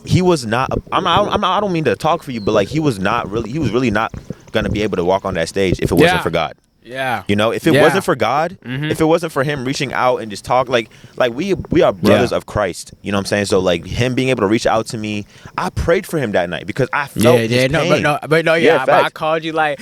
he was not, I don't mean to talk for you, but like, he was really not going to be able to walk on that stage if it wasn't for God. Yeah. If it wasn't for God, if it wasn't for him reaching out and just talk, like we are brothers of Christ. You know what I'm saying? So like him being able to reach out to me, I prayed for him that night because I felt his pain. But I called you like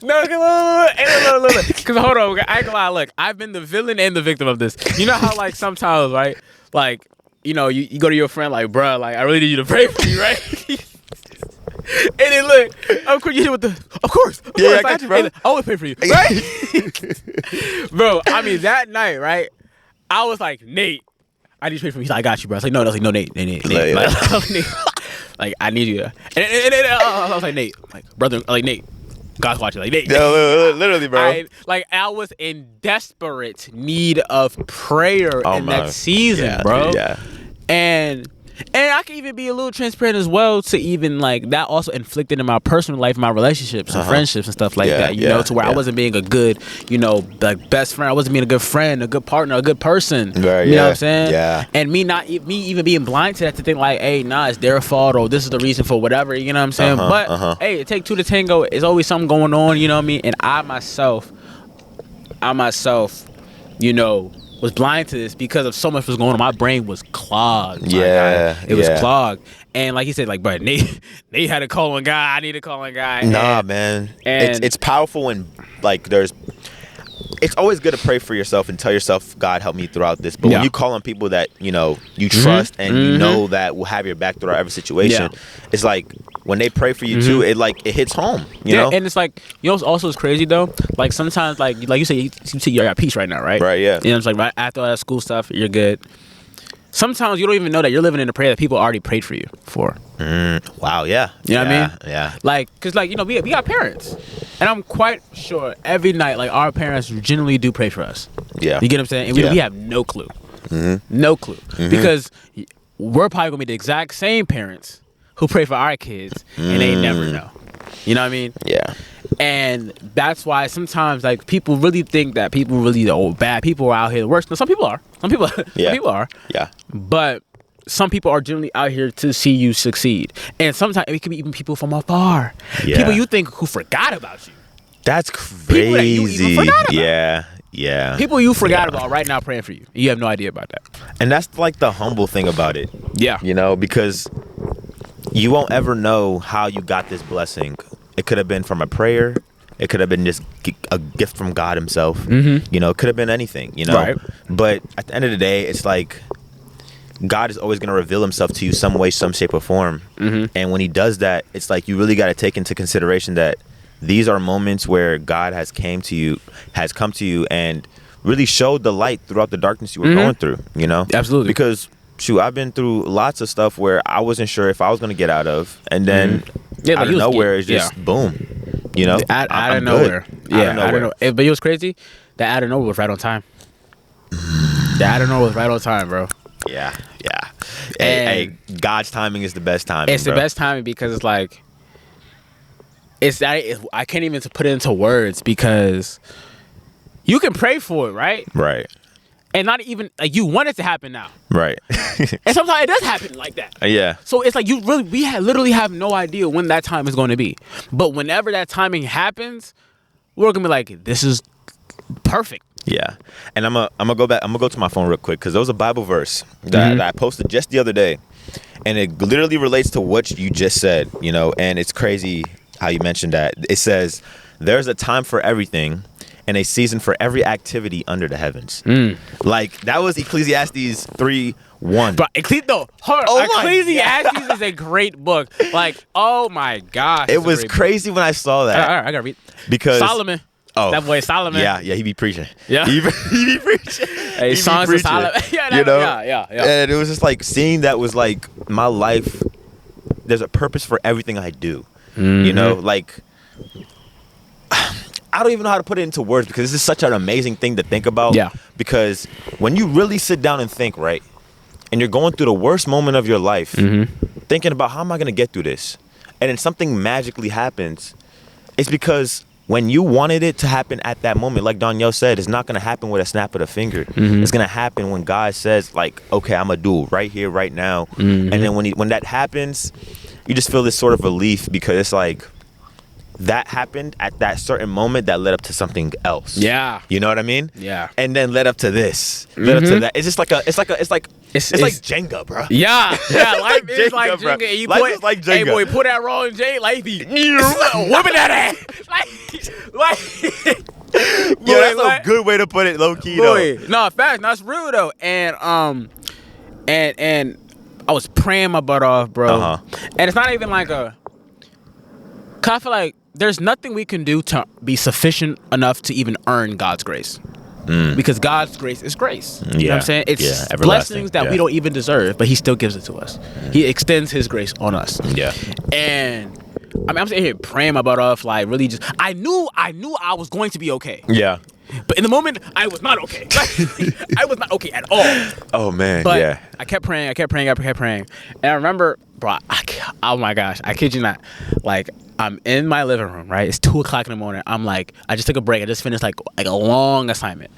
no, because hold on, I ain't gonna lie. Look, I've been the villain and the victim of this. You know how like sometimes, right? Like, you go to your friend like, bruh, like I really need you to pray for me, right? And then look, of course you hit with of course. Yeah, I got you, bro. I always pay for you, right? Bro, I mean that night, right? I was like, Nate, I need you to pay for me. He's like, I got you, bro. I was like, no, Nate. Like, I need you. And I was like, Nate, like brother, like Nate, God's watching. Like, literally, bro. I was in desperate need of prayer in that season, bro. Yeah. And I can even be a little transparent as well to even like that also inflicted in my personal life, my relationships and friendships and stuff like that, you know, to where I wasn't being a good, you know, like best friend. I wasn't being a good friend, a good partner, a good person. Right, you know what I'm saying? Yeah. And me even being blind to that to think like, hey, nah, it's their fault or this is the reason for whatever, you know what I'm saying? But hey, it take two to tango. It's always something going on, you know what I mean? And I myself, you know, was blind to this because of so much was going on. My brain was clogged. It was clogged. And like he said, like, bro, Nate had to call on God. I need to call on God. Nah, man. And it's powerful when like it's always good to pray for yourself and tell yourself, God, help me throughout this. But when you call on people that, you know, you trust and you know that will have your back throughout every situation, it's like when they pray for you too, it hits home, you know? And it's like, you know what's also is crazy though? Like sometimes like you say, you're at peace right now, right? Right, yeah. You know, it's like right after all that school stuff, you're good. Sometimes you don't even know that you're living in a prayer that people already prayed for you for. Wow, yeah. You know what I mean? Yeah. Like, cause like, you know, we got parents. And I'm quite sure every night, like our parents generally do pray for us. Yeah. You get what I'm saying? And we have no clue. No clue. Because we're probably gonna be the exact same parents who pray for our kids and they never know. You know what I mean? Yeah. And that's why sometimes like people really think that people really bad people are out here the worst. No, some people are. Some people are. Yeah. But some people are generally out here to see you succeed. And sometimes it can be even people from afar. Yeah. People you think who forgot about you. That's crazy. People that you even forgot about. Yeah. People you forgot about right now praying for you. You have no idea about that. And that's like the humble thing about it. Yeah. You know, because you won't ever know how you got this blessing. It could have been from a prayer. It could have been just a gift from God himself. You know, it could have been anything, you know. Right. But at the end of the day, it's like God is always going to reveal himself to you some way, some shape or form. And when he does that, it's like you really got to take into consideration that these are moments where God has come to you and really showed the light throughout the darkness you were going through, you know? Absolutely. Because, shoot, I've been through lots of stuff where I wasn't sure if I was going to get out of. And then out of nowhere, it's just boom. You know? Out of nowhere. Yeah, out of nowhere. But it was crazy. That out of nowhere was right on time. That out of nowhere was right on time, bro. Yeah. Hey, God's timing is the best timing. It's the best timing because it's like, I can't even put it into words because you can pray for it, right? Right. And not even like you want it to happen now. Right. And sometimes it does happen like that. Yeah. So it's like we literally have no idea when that time is going to be. But whenever that timing happens, we're gonna be like, this is perfect. Yeah. And I'm gonna go back. I'm gonna go to my phone real quick because there was a Bible verse that I posted just the other day, and it literally relates to what you just said. You know, and it's crazy how you mentioned that. It says, "There's a time for everything, and a season for every activity under the heavens." Like that was Ecclesiastes 3:1. But Ecclesiastes is a great book. Like, oh my gosh, it was crazy when I saw that. All right, I gotta read because Solomon. Oh, that boy Solomon. Yeah, he be preaching. Yeah, he be preaching. Hey, songs of Solomon. Yeah. And it was just like seeing that was like my life. There's a purpose for everything I do. You know, like I don't even know how to put it into words because this is such an amazing thing to think about. Yeah. Because when you really sit down and think, right, and you're going through the worst moment of your life, thinking about how am I going to get through this, and then something magically happens, it's because when you wanted it to happen at that moment, like Danielle said, it's not going to happen with a snap of the finger. It's going to happen when God says, like, okay, I'm going to do it right here, right now. And then when that happens, you just feel this sort of relief because it's like, that happened at that certain moment that led up to something else. Yeah. You know what I mean? Yeah. And then led up to this. Led up to that. It's just like it's like Jenga, bro. Yeah. Yeah. Life is like Jenga. Bro. Life is like Jenga. Hey boy, put that wrong J, life be whooping that ass. Yo, that's a good way to put it, low key though. No, facts. That's real though. And I was praying my butt off, bro. And it's not even like I feel like there's nothing we can do to be sufficient enough to even earn God's grace. Because God's grace is grace. You know what I'm saying? It's blessings that we don't even deserve, but he still gives it to us. He extends his grace on us. Yeah. And I mean, I'm sitting here praying my butt off, like really just. I knew I was going to be okay. Yeah. But in the moment, I was not okay. I was not okay at all. Oh man, but yeah. I kept praying. And I remember, bro. Oh my gosh, I kid you not. Like I'm in my living room, right? It's 2:00 in the morning. I'm like, I just took a break. I just finished like a long assignment,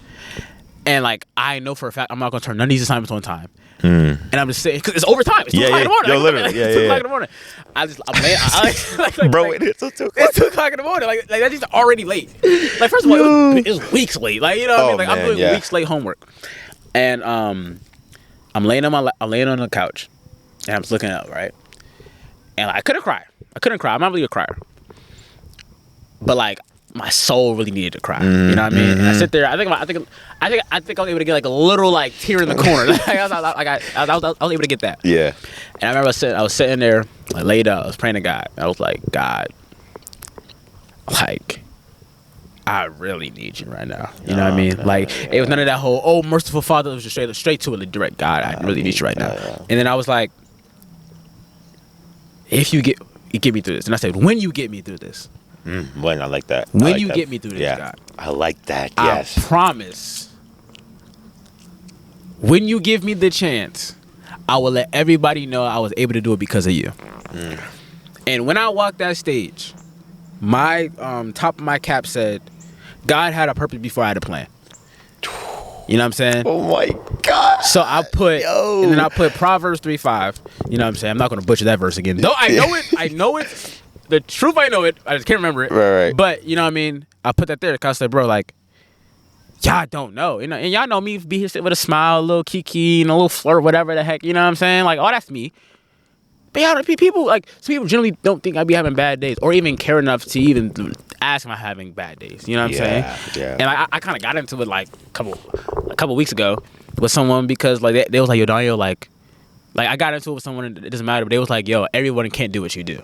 and like I know for a fact I'm not gonna turn none of these assignments on time. And I'm just sitting because it's overtime. It's 2:00 in the morning. Yo, literally, it's 2:00 in the morning. I'm laying. Bro, it's 2:00. It's 2:00 in the morning. Like that's just already late. Like first of all, it was weeks late. Like you know what I mean? Like I'm doing weeks late homework, and I'm laying on the couch, and I'm just looking up, right? And like, I couldn't cry. I'm not really a crier, but like my soul really needed to cry. You know what I mean? And I sit there. I think I was able to get like a little like tear in the corner. I was able to get that. Yeah. And I remember I was sitting there, I laid up, I was praying to God. I was like, God, like, I really need you right now. You know what I mean? Like, it was none of that whole, merciful Father. It was just straight to it, like, direct. God, I really need you right now. And then I was like, if you get me through this. And I said, when you get me through this. When I like that. When you get me through this, God. I like that, yes. I promise, when you give me the chance, I will let everybody know I was able to do it because of you. And when I walked that stage, my top of my cap said, God had a purpose before I had a plan. You know what I'm saying? Oh my God. So I put, and then I put Proverbs 3:5. You know what I'm saying? I'm not going to butcher that verse again. Though I know it. The truth, I know it. I just can't remember it. Right. But you know what I mean? I put that there because I said, bro, like, y'all don't know. You know, and y'all know me be here sitting with a smile, a little kiki, and a little flirt, whatever the heck. You know what I'm saying? Like, oh, that's me. But y'all, people, like, some people generally don't think I be having bad days or even care enough to even ask am I having bad days. You know what I'm saying? Yeah. And I kind of got into it like a couple weeks ago with someone because like they was like, yo, Daniel, like I got into it with someone. It doesn't matter, but they was like, yo, everyone can't do what you do.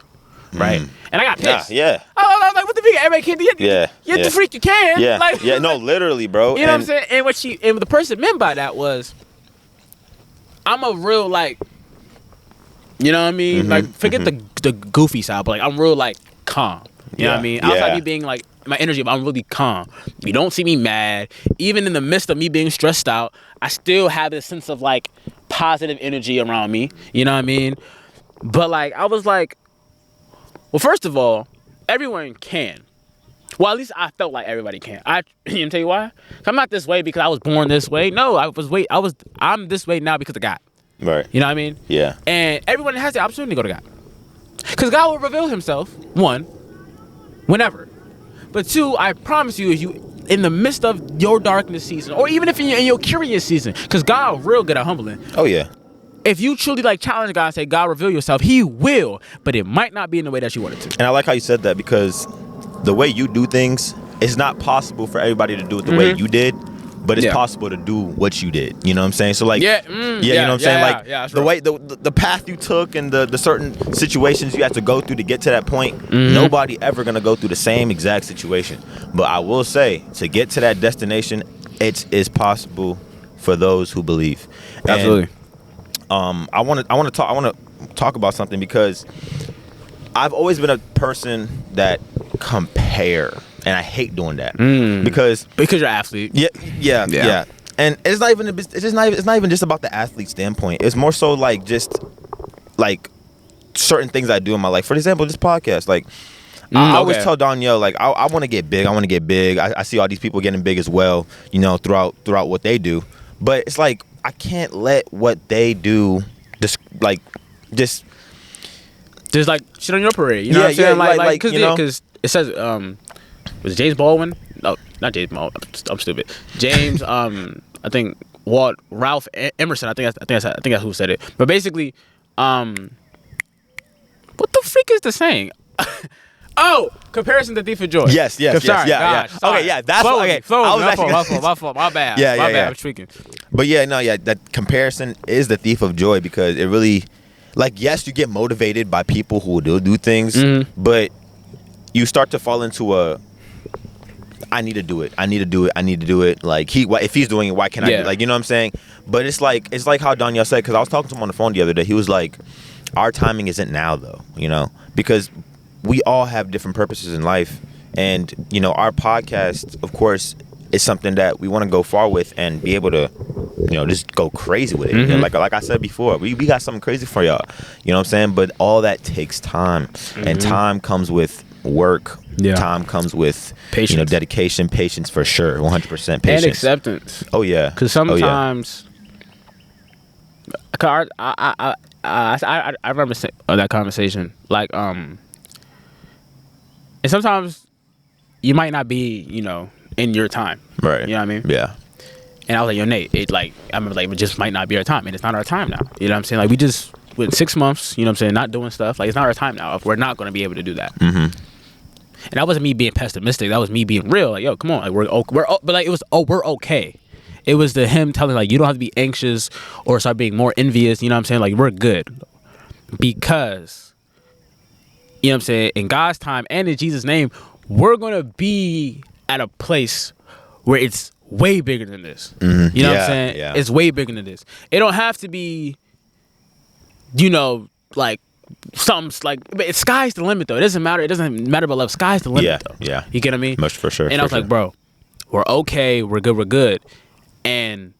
Right, and I got pissed. Yeah. I was like, "What the fuck? Everybody can't do it. You're the freak. You can." Yeah, like, no, literally, bro. You know what I'm saying? And what the person meant by that was, I'm a real like, you know what I mean? Like, forget the goofy side, but like, I'm real like calm. You know what I mean? Outside me being like my energy, I'm really calm. You don't see me mad. Even in the midst of me being stressed out, I still have this sense of like positive energy around me. You know what I mean? But like, I was like. Well, first of all, everyone can. Well, at least I felt like everybody can. You know, tell you why? I'm not this way because I was born this way. No, I'm this way now because of God. Right. You know what I mean? Yeah. And everyone has the opportunity to go to God. Because God will reveal himself, one, whenever. But two, I promise you, if you in the midst of your darkness season, or even if in your curious season, because God real good at humbling. Oh, yeah. If you truly like challenge God and say, God, reveal yourself, he will, but it might not be in the way that you want it to. And I like how you said that because the way you do things, it's not possible for everybody to do it the way you did, but it's possible to do what you did. You know what I'm saying? So like, you know what I'm saying? Like the way, the path you took and the certain situations you had to go through to get to that point, nobody ever going to go through the same exact situation. But I will say, to get to that destination, it is possible for those who believe. Absolutely. And, I want to talk about something because I've always been a person that compare, and I hate doing that because you're an athlete. Yeah. And it's not even just about the athlete standpoint. It's more so like just like certain things I do in my life. For example, this podcast. Like I always tell Danielle, like I want to get big. I see all these people getting big as well. You know, throughout what they do. But it's like I can't let what they do just like shit on your parade. You know what I'm saying? Like because it says was it James Baldwin? No, not James Baldwin. I'm stupid. James I think Ralph Emerson. I think that's who said it. But basically, what the freak is the saying? Oh, comparison to thief of joy. Yes. Sorry. Okay, yeah, that's okay. My fault. My bad. I'm tweaking. But that comparison is the thief of joy because it really, like, yes, you get motivated by people who do things, but you start to fall into I need to do it. Like if he's doing it, why can't I do it? Like, you know what I'm saying? But it's like how Danielle said, because I was talking to him on the phone the other day. He was like, our timing isn't now though, you know, because we all have different purposes in life, and you know, our podcast, of course, is something that we want to go far with and be able to, you know, just go crazy with it. You know, like I said before, we got something crazy for y'all. You know what I'm saying? But all that takes time, and time comes with work. Yeah. Time comes with patience. You know, dedication, patience for sure, 100% patience, and acceptance. Oh yeah, because sometimes, I remember that conversation. Like, and sometimes you might not be, you know, in your time. Right. You know what I mean? Yeah. And I was like, yo, Nate, I remember, like, it just might not be our time, and it's not our time now. You know what I'm saying? Like, we just went 6 months. You know what I'm saying? Not doing stuff. Like, it's not our time now. If we're not going to be able to do that. And that wasn't me being pessimistic. That was me being real. Like, yo, come on. Like, but like, it was, we're okay. It was him telling, like, you don't have to be anxious or start being more envious. You know what I'm saying? Like, we're good. Because, you know what I'm saying, in God's time and in Jesus' name, we're going to be at a place where it's way bigger than this. You know what I'm saying? Yeah. It's way bigger than this. It don't have to be, you know, like, something's like, it's sky's the limit though. It doesn't matter. It doesn't matter about love. Sky's the limit though. Yeah. You get what I mean? Much for sure. And I was like, bro, we're okay. We're good. We're good. And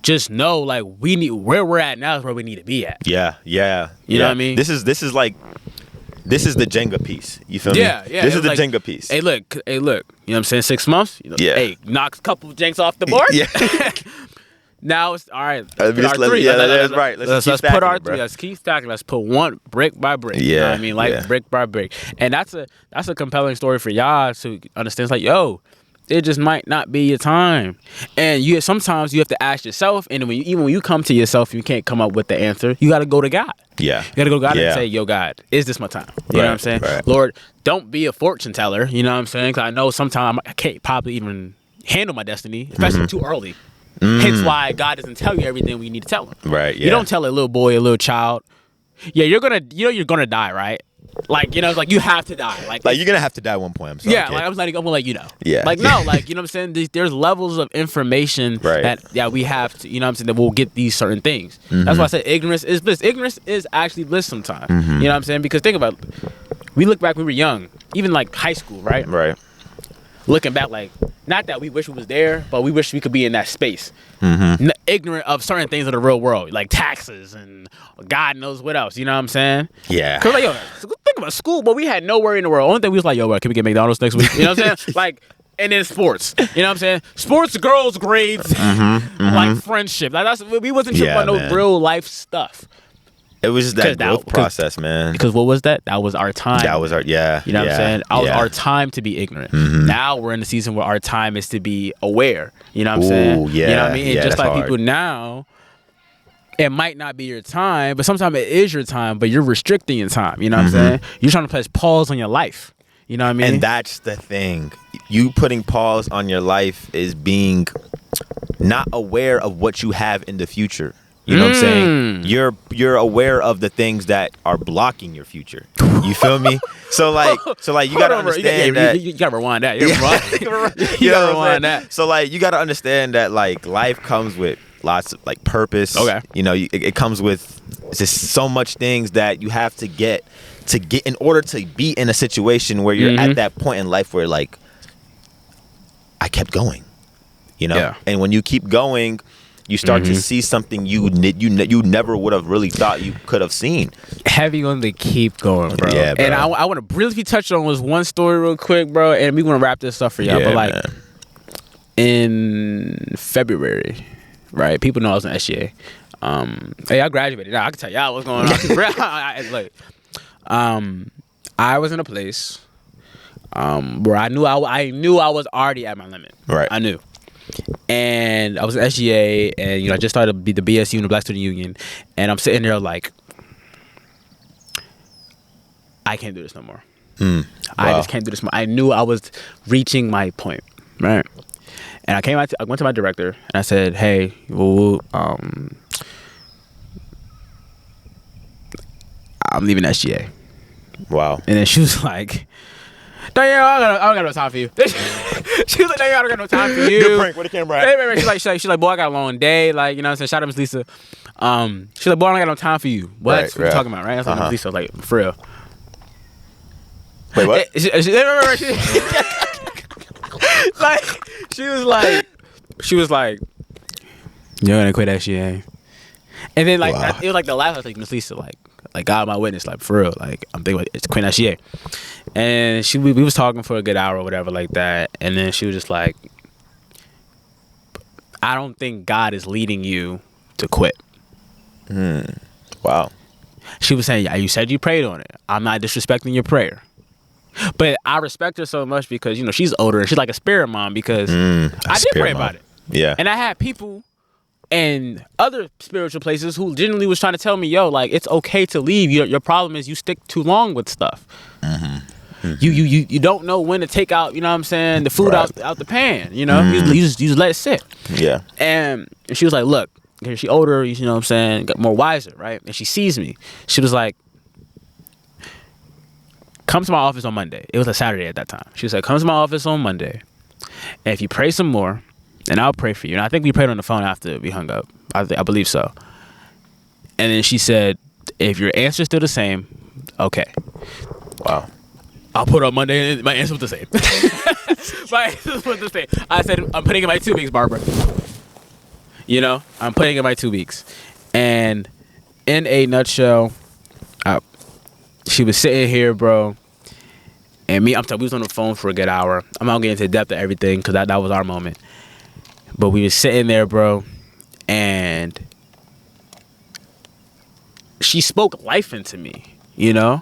just know, like, we need, where we're at now is where we need to be at. Yeah. Yeah. You know what I mean? This is the Jenga piece. You feel me? Yeah. This is the Jenga piece. Hey, look. You know what I'm saying? 6 months. You know, hey, knock a couple of janks off the board. Yeah. Now it's all right. Let's put our three. Let's keep stacking. Let's put one brick by brick. Yeah, you know what I mean, like brick by brick. And that's a compelling story for y'all to understand. It's like, yo, it just might not be your time. And sometimes you have to ask yourself. And even when you come to yourself, you can't come up with the answer. You got to go to God. Yeah, you got to go to God and say, yo, God, is this my time? You know what I'm saying? Right. Lord, don't be a fortune teller. You know what I'm saying? Because I know sometimes I can't probably even handle my destiny, especially too early. Hence why God doesn't tell you everything we need to tell him. Right. Yeah. You don't tell a little boy, a little child, yeah, you're gonna die, right? Like, you know, like, you have to die. Like you're gonna have to die at one point. I'm sorry. Yeah, like, I'm gonna let you know. Yeah. Like, no, like, you know what I'm saying? There's levels of information that we have to, you know what I'm saying, that we'll get these certain things. That's why I said ignorance is bliss. Ignorance is actually bliss sometimes. You know what I'm saying? Because think about it. We look back when we were young, even like high school, right? Right. Looking back, like, not that we wish we was there, but we wish we could be in that space. Ignorant of certain things of the real world, like taxes and God knows what else. You know what I'm saying? Yeah. Because, like, yo, think about school, but we had no worry in the world. Only thing we was like, yo, bro, can we get McDonald's next week? You know what I'm saying? Like, and then sports. You know what I'm saying? Sports, girls, grades, like friendship. Like, we wasn't tripping about no real life stuff. It was just that growth process, man. Because what was that? That was our time. That was our, You know what I'm saying? That was our time to be ignorant. Now we're in the season where our time is to be aware. You know what I'm saying? Yeah. You know what I mean? And just like hard. People now, it might not be your time, but sometimes it is your time, but you're restricting your time. You know what I'm saying? You're trying to place pause on your life. You know what I mean? And that's the thing. You putting pause on your life is being not aware of what you have in the future. You know what I'm saying? You're aware of the things that are blocking your future. You feel me? So like you gotta understand that you gotta rewind that. You gotta rewind that. So like you gotta understand that like life comes with lots of like purpose. Okay. You know, it comes with just so much things that you have to get in order to be in a situation where you're at that point in life where like I kept going. You know? Yeah. And when you keep going, you start to see something you never would have really thought you could have seen. Heavy on the keep going, bro. Yeah, bro. And I want to briefly touch on was one story real quick, bro, and we want to wrap this stuff for y'all. Yeah, but like, man. In February, right? People know I was in SGA. Hey, I graduated. Now I can tell y'all what's going on. I was in a place where I knew I was already at my limit. Right. I knew. And I was in SGA, and, you know, I just started the BS union, the Black Student Union, and I'm sitting there like, I can't do this no more. I just can't do this more. I knew I was reaching my point, right? And I went to my director, and I said, hey, I'm leaving SGA. Wow. And then she was like, Danielle, I don't got no time for you. She was like, Danielle, I don't got no time for you. Good prank. Where the camera at? She's like, boy, I got a long day. Like, you know what I'm saying? Shout out to Miss Lisa. She's like, boy, I don't got no time for you. What? What are you talking about, right? I was like, Miss Lisa, like, for real. Wait, what? She was like, you're gonna quit that shit, eh? And then like it was like the last, I was like, Miss Lisa, like God my witness, like for real, like I'm thinking it's quitting that shit. And we was talking for a good hour or whatever like that, and then she was just like, I don't think God is leading you to quit. Wow. She was saying, yeah, you said you prayed on it. I'm not disrespecting your prayer. But I respect her so much because, you know, she's older and she's like a spirit mom because I did pray about it. Yeah. And I had people in other spiritual places who genuinely was trying to tell me, yo, like, it's okay to leave. Your problem is you stick too long with stuff. You don't know when to take out, you know what I'm saying, the food out the pan, you know? You just let it sit. Yeah. And she was like, look, she older, you know what I'm saying, got more wiser, right? And she sees me. She was like, come to my office on Monday. It was a Saturday at that time. She was like, come to my office on Monday. And if you pray some more, then I'll pray for you. And I think we prayed on the phone after we hung up. I believe so. And then she said, if your answer's still the same, okay. Wow. I'll put it on Monday and my answer was the same. My answer was the same. I said, I'm putting in my 2 weeks, Barbara. You know, I'm putting in my 2 weeks. And in a nutshell, she was sitting here, bro. And we was on the phone for a good hour. I'm not getting into depth of everything because that was our moment. But we was sitting there, bro. And she spoke life into me, you know?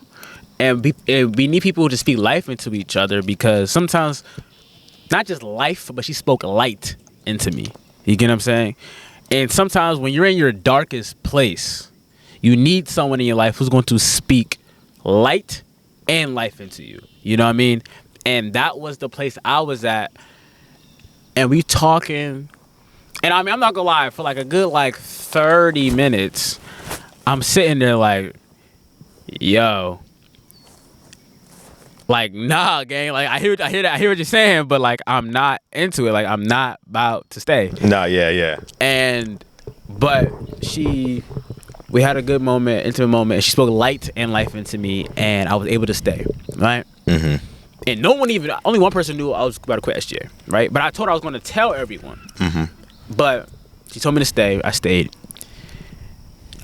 And we need people to speak life into each other because sometimes, not just life, but she spoke light into me. You get what I'm saying? And sometimes when you're in your darkest place, you need someone in your life who's going to speak light and life into you. You know what I mean? And that was the place I was at. And we talking. And I mean, I'm not going to lie, for like a good 30 minutes, I'm sitting there like, yo. Like, nah, gang. Like, I hear what you're saying, but like, I'm not into it. Like, I'm not about to stay. Nah, yeah. But we had a good moment, intimate moment, and she spoke light and life into me, and I was able to stay, right? Mm-hmm. And only one person knew I was about to quit SGA, right? But I told her I was going to tell everyone. Mm-hmm. But she told me to stay. I stayed.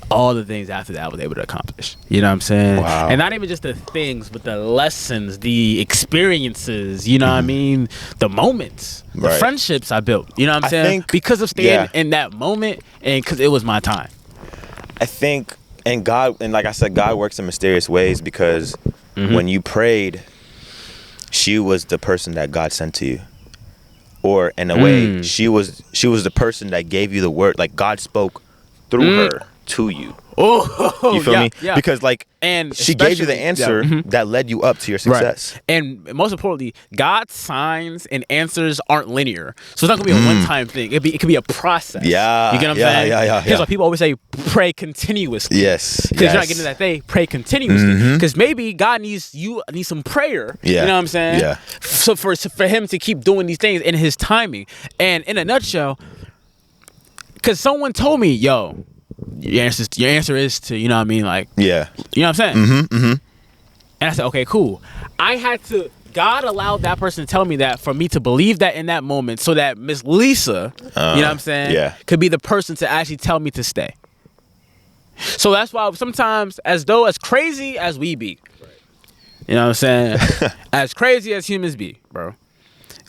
All the things after that I was able to accomplish. You know what I'm saying? Wow. And not even just the things, but the lessons, the experiences, you know what I mean? The moments, the friendships I built. You know what I'm saying? Because of staying in that moment and because it was my time. I think, and God, and like I said, God works in mysterious ways because when you prayed, she was the person that God sent to you. Or in a way, she was the person that gave you the word. Like God spoke through her to you. You feel me? Yeah. Because and she gave you the answer that led you up to your success. Right. And most importantly, God's signs and answers aren't linear. So it's not gonna be a one-time thing. It could be a process. Yeah. You get what I'm saying? Yeah. Here's why people always say pray continuously. Yes. Because you're not getting that day, pray continuously. Because maybe God needs some prayer. Yeah. You know what I'm saying? Yeah. So for him to keep doing these things in his timing. And in a nutshell, because someone told me, yo, your answer is to, you know what I mean, like, yeah, you know what I'm saying? And I said, okay, cool. God allowed that person to tell me that for me to believe that in that moment so that Miss Lisa, you know what I'm saying, could be the person to actually tell me to stay. So that's why sometimes, as crazy as we be, you know what I'm saying, as crazy as humans be, bro,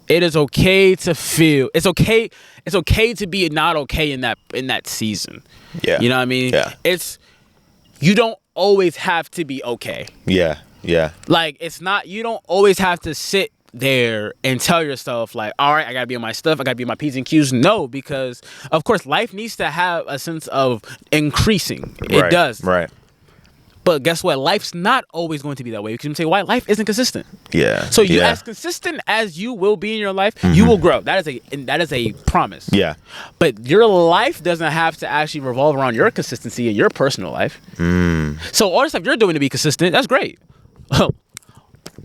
it is okay to feel. It's okay to be not okay in that season. Yeah. You know what I mean? Yeah. You don't always have to be okay. Yeah. Yeah. Like, you don't always have to sit there and tell yourself like, all right, I gotta be on my stuff, I gotta be on my P's and Q's. No, because of course life needs to have a sense of increasing. It does. Right. But guess what? Life's not always going to be that way. You can say why life isn't consistent. Yeah. So as consistent as you will be in your life, you will grow. That is a promise. Yeah. But your life doesn't have to actually revolve around your consistency in your personal life. So all the stuff you're doing to be consistent, that's great.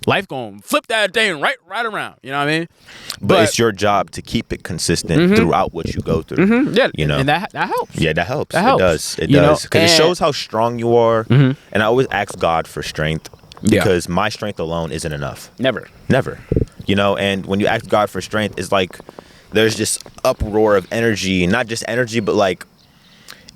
Life gonna flip that thing right around. You know what I mean? But it's your job to keep it consistent throughout what you go through. Yeah, you know, and that helps. Yeah, that helps. That helps. It does. It does because it shows how strong you are. And I always ask God for strength because my strength alone isn't enough. Never. You know, and when you ask God for strength, it's like there's this uproar of energy, not just energy, but like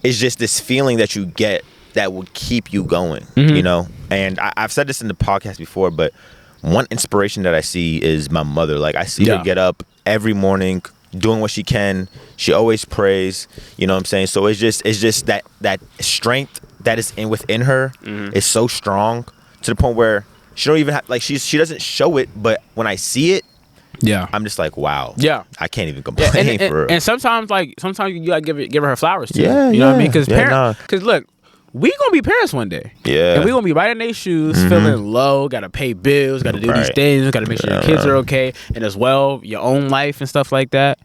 it's just this feeling that you get that will keep you going, you know? And I've said this in the podcast before, but one inspiration that I see is my mother. Like I see her get up every morning doing what she can. She always prays, you know what I'm saying? So it's just that strength that is within her is so strong to the point where she don't even have, like, she doesn't show it, but when I see it, I'm just like, wow. I can't even complain for her. And sometimes you gotta give her flowers too. You know what I mean? Because look, we gonna be parents one day. And we gonna be right in their shoes, feeling low, gotta pay bills, gotta do these things, gotta make sure your kids are okay, and as well, your own life and stuff like that.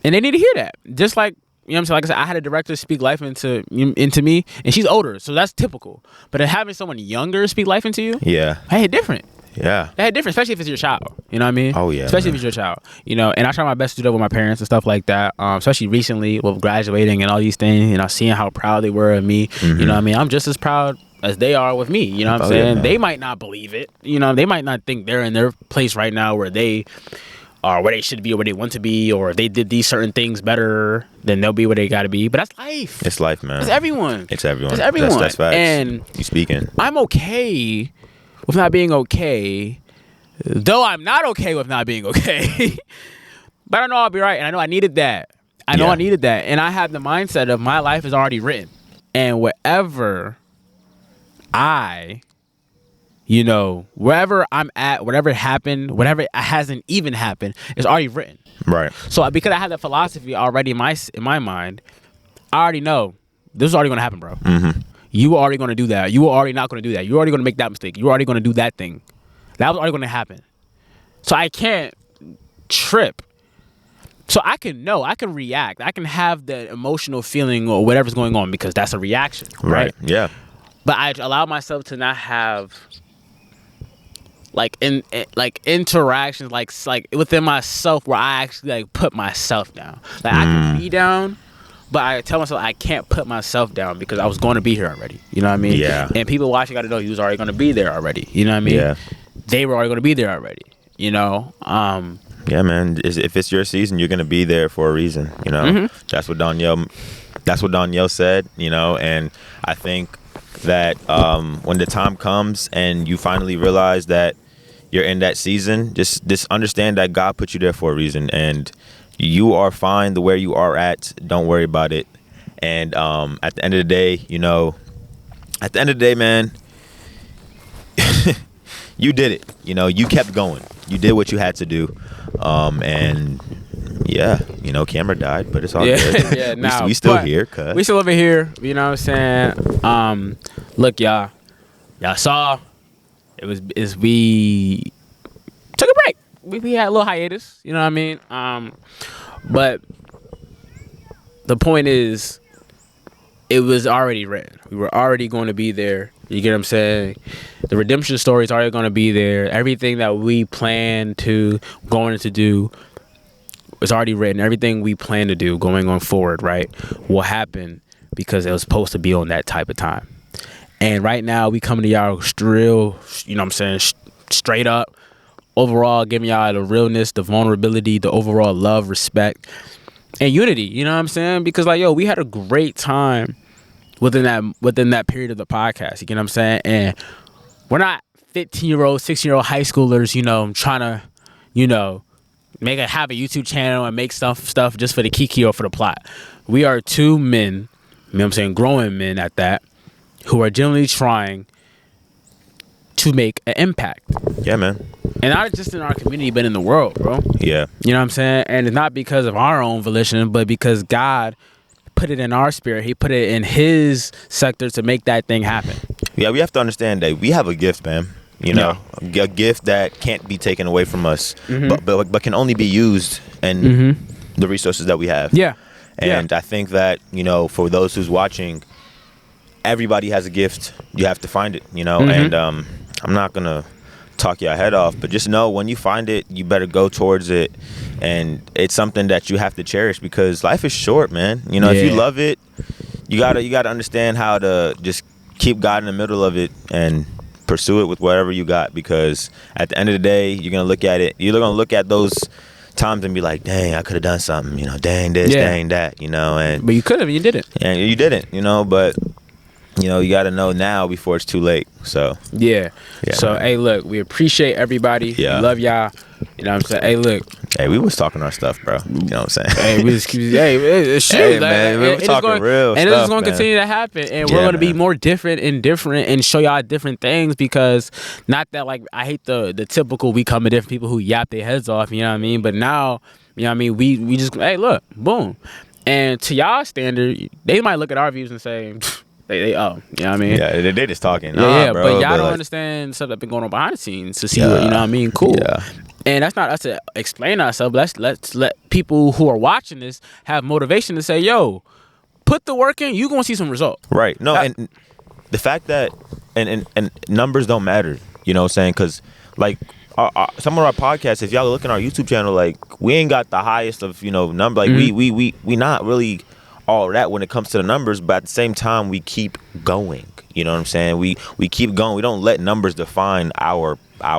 And they need to hear that. Just like, you know what I'm saying? Like I said, I had a director speak life into me, and she's older, so that's typical. But having someone younger speak life into you, hey, different. That different, especially if it's your child. You know what I mean? Oh yeah. Especially if it's your child. You know, and I try my best to do that with my parents and stuff like that. Especially recently with graduating and all these things. You know, seeing how proud they were of me. You know what I mean? I'm just as proud as they are with me. You know what I'm saying? They might not believe it. You know, they might not think they're in their place right now where they are where they should be or where they want to be, or if they did these certain things better, then they'll be where they got to be. But that's life. It's life, man. It's everyone. It's everyone. It's everyone. That's facts. And you speaking. I'm okay with not being okay, though I'm not okay with not being okay. But I know I'll be right, and I know I needed that. I needed that, and I have the mindset of my life is already written, and wherever I'm at, whatever happened, whatever hasn't even happened, it's already written. Right. So because I have that philosophy already in my mind, I already know this is already going to happen, bro. You were already going to do that. You were already not going to do that. You're already going to make that mistake. You're already going to do that thing. That was already going to happen. So I can't trip. So I can react. I can have the emotional feeling or whatever's going on because that's a reaction. Right? Yeah. But I allow myself to not have interactions like within myself where I actually put myself down. Like I can be down, but I tell myself I can't put myself down because I was going to be here already. You know what I mean? Yeah. And people watching got to know you was already going to be there already. You know what I mean? Yeah. They were already going to be there already. You know? Yeah, man. If it's your season, you're going to be there for a reason. You know? That's what Danielle said. You know, and I think that when the time comes and you finally realize that you're in that season, just understand that God put you there for a reason, and you are fine the where you are at. Don't worry about it. And at the end of the day, man, you did it. You know, you kept going. You did what you had to do. And yeah, you know, camera died, but it's all good. Yeah, we still here, cuz. We still over here. You know what I'm saying? Look, y'all saw we took a break. We had a little hiatus. You know what I mean? But the point is, it was already written. We were already going to be there. You get what I'm saying? The redemption story is already going to be there. Everything that we plan to going to do is already written. Everything we plan to do going on forward, right, will happen because it was supposed to be on that type of time. And right now, we coming to y'all real, you know what I'm saying, straight up, overall, giving y'all the realness, the vulnerability, the overall love, respect, and unity. You know what I'm saying? Because we had a great time within that period of the podcast. You get what I'm saying? And we're not 15-year-old, 16-year-old high schoolers, you know, trying to, you know, have a YouTube channel and make stuff just for the kiki or for the plot. We are two men, you know what I'm saying, grown men at that, who are generally trying to make an impact. Yeah, man. And not just in our community, but in the world, bro. Yeah. You know what I'm saying? And it's not because of our own volition, but because God put it in our spirit. He put it in his sector to make that thing happen. Yeah, we have to understand that we have a gift, man. You know, a gift that can't be taken away from us, but can only be used in the resources that we have. Yeah. And I think that, you know, for those who's watching, everybody has a gift. You have to find it, you know, and I'm not going to talk your head off, but just know when you find it, you better go towards it. And it's something that you have to cherish because life is short, man. You know, if you love it, you gotta understand how to just keep God in the middle of it and pursue it with whatever you got, because at the end of the day, you're gonna look at it. You're gonna look at those times and be like, dang, I could have done something. You know, dang this, dang that. You know, but you could have, you didn't. And you didn't. You know, but you know, you got to know now before it's too late. So yeah. So hey, look, we appreciate everybody. Yeah. We love y'all. You know what I'm saying? Hey, look. Hey, we was talking our stuff, bro. You know what I'm saying? Hey, we just it's true. Hey, man, we was talking real stuff, and it's going to continue to happen. And we're going to be more different and show y'all different things, because not that, like, I hate the typical we come to different people who yap their heads off, you know what I mean? But now, you know what I mean, we just, hey, look, boom. And to y'all standard, they might look at our views and say, They you know what I mean? Yeah, they just talking. Yeah, bro, but y'all don't understand stuff that's been going on behind the scenes to see what, you know what I mean? Cool. Yeah. And that's not us to explain ourselves. Let's let people who are watching this have motivation to say, yo, put the work in, you're going to see some results. Right. No, and the fact that, and numbers don't matter, you know what I'm saying? Because, like, some of our podcasts, if y'all look at our YouTube channel, like, we ain't got the highest of, you know, number. Like, we not really all that when it comes to the numbers, but at the same time, we keep going. You know what I'm saying? We keep going. We don't let numbers define our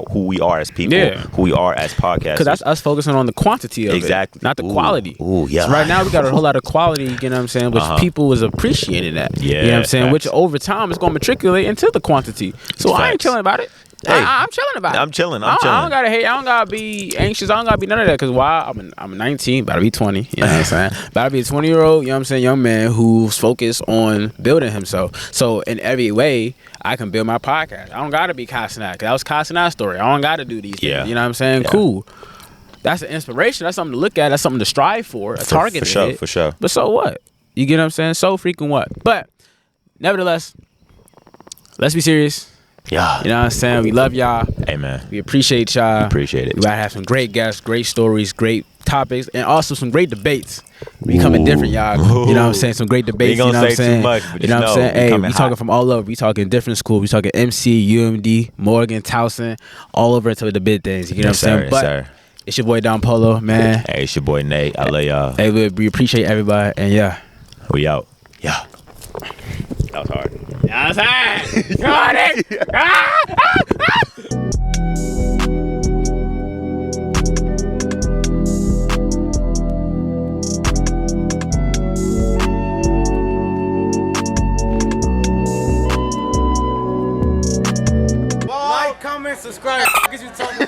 who we are as people, who we are as podcasters. Because that's us focusing on the quantity of it, not the quality. Ooh, yeah. So right now, we got a whole lot of quality, you know what I'm saying, which people is appreciating that. Yeah, you know what I'm saying? Which over time is going to matriculate into the quantity. So I ain't chilling about it. Hey, I'm chilling about it. I'm chilling. I don't gotta hate. I don't gotta be anxious. I don't gotta be none of that. Because why? I'm 19, about to be 20. You know what I'm saying? About to be a 20-year-old, you know what I'm saying, young man who's focused on building himself. So in every way, I can build my podcast. I don't gotta be Casanat. That was Casanat's story. I don't gotta do these things. You know what I'm saying? Yeah. Cool. That's an inspiration. That's something to look at. That's something to strive for. A target. For sure. But so what? You get what I'm saying? So freaking what? But nevertheless, let's be serious. Yeah. You know what I'm saying? We love y'all. Hey, man. We appreciate y'all. Appreciate it. We about to have some great guests, great stories, great topics, and also some great debates. We coming different, y'all. You know what I'm saying? Some great debates. We you know what I'm saying? Too much, but you know what I'm saying? Hey, we talking hot. from all over. We talking different schools. We talking MC, UMD, Morgan, Towson, all over to the big things. You know what I'm saying? But it's your boy Don Polo, man. Hey, it's your boy Nate. I love y'all. Hey, we appreciate everybody, and yeah, we out. Yeah. That was hard. That was hard. Come on, Nick. Like, comment, subscribe. What you talking about?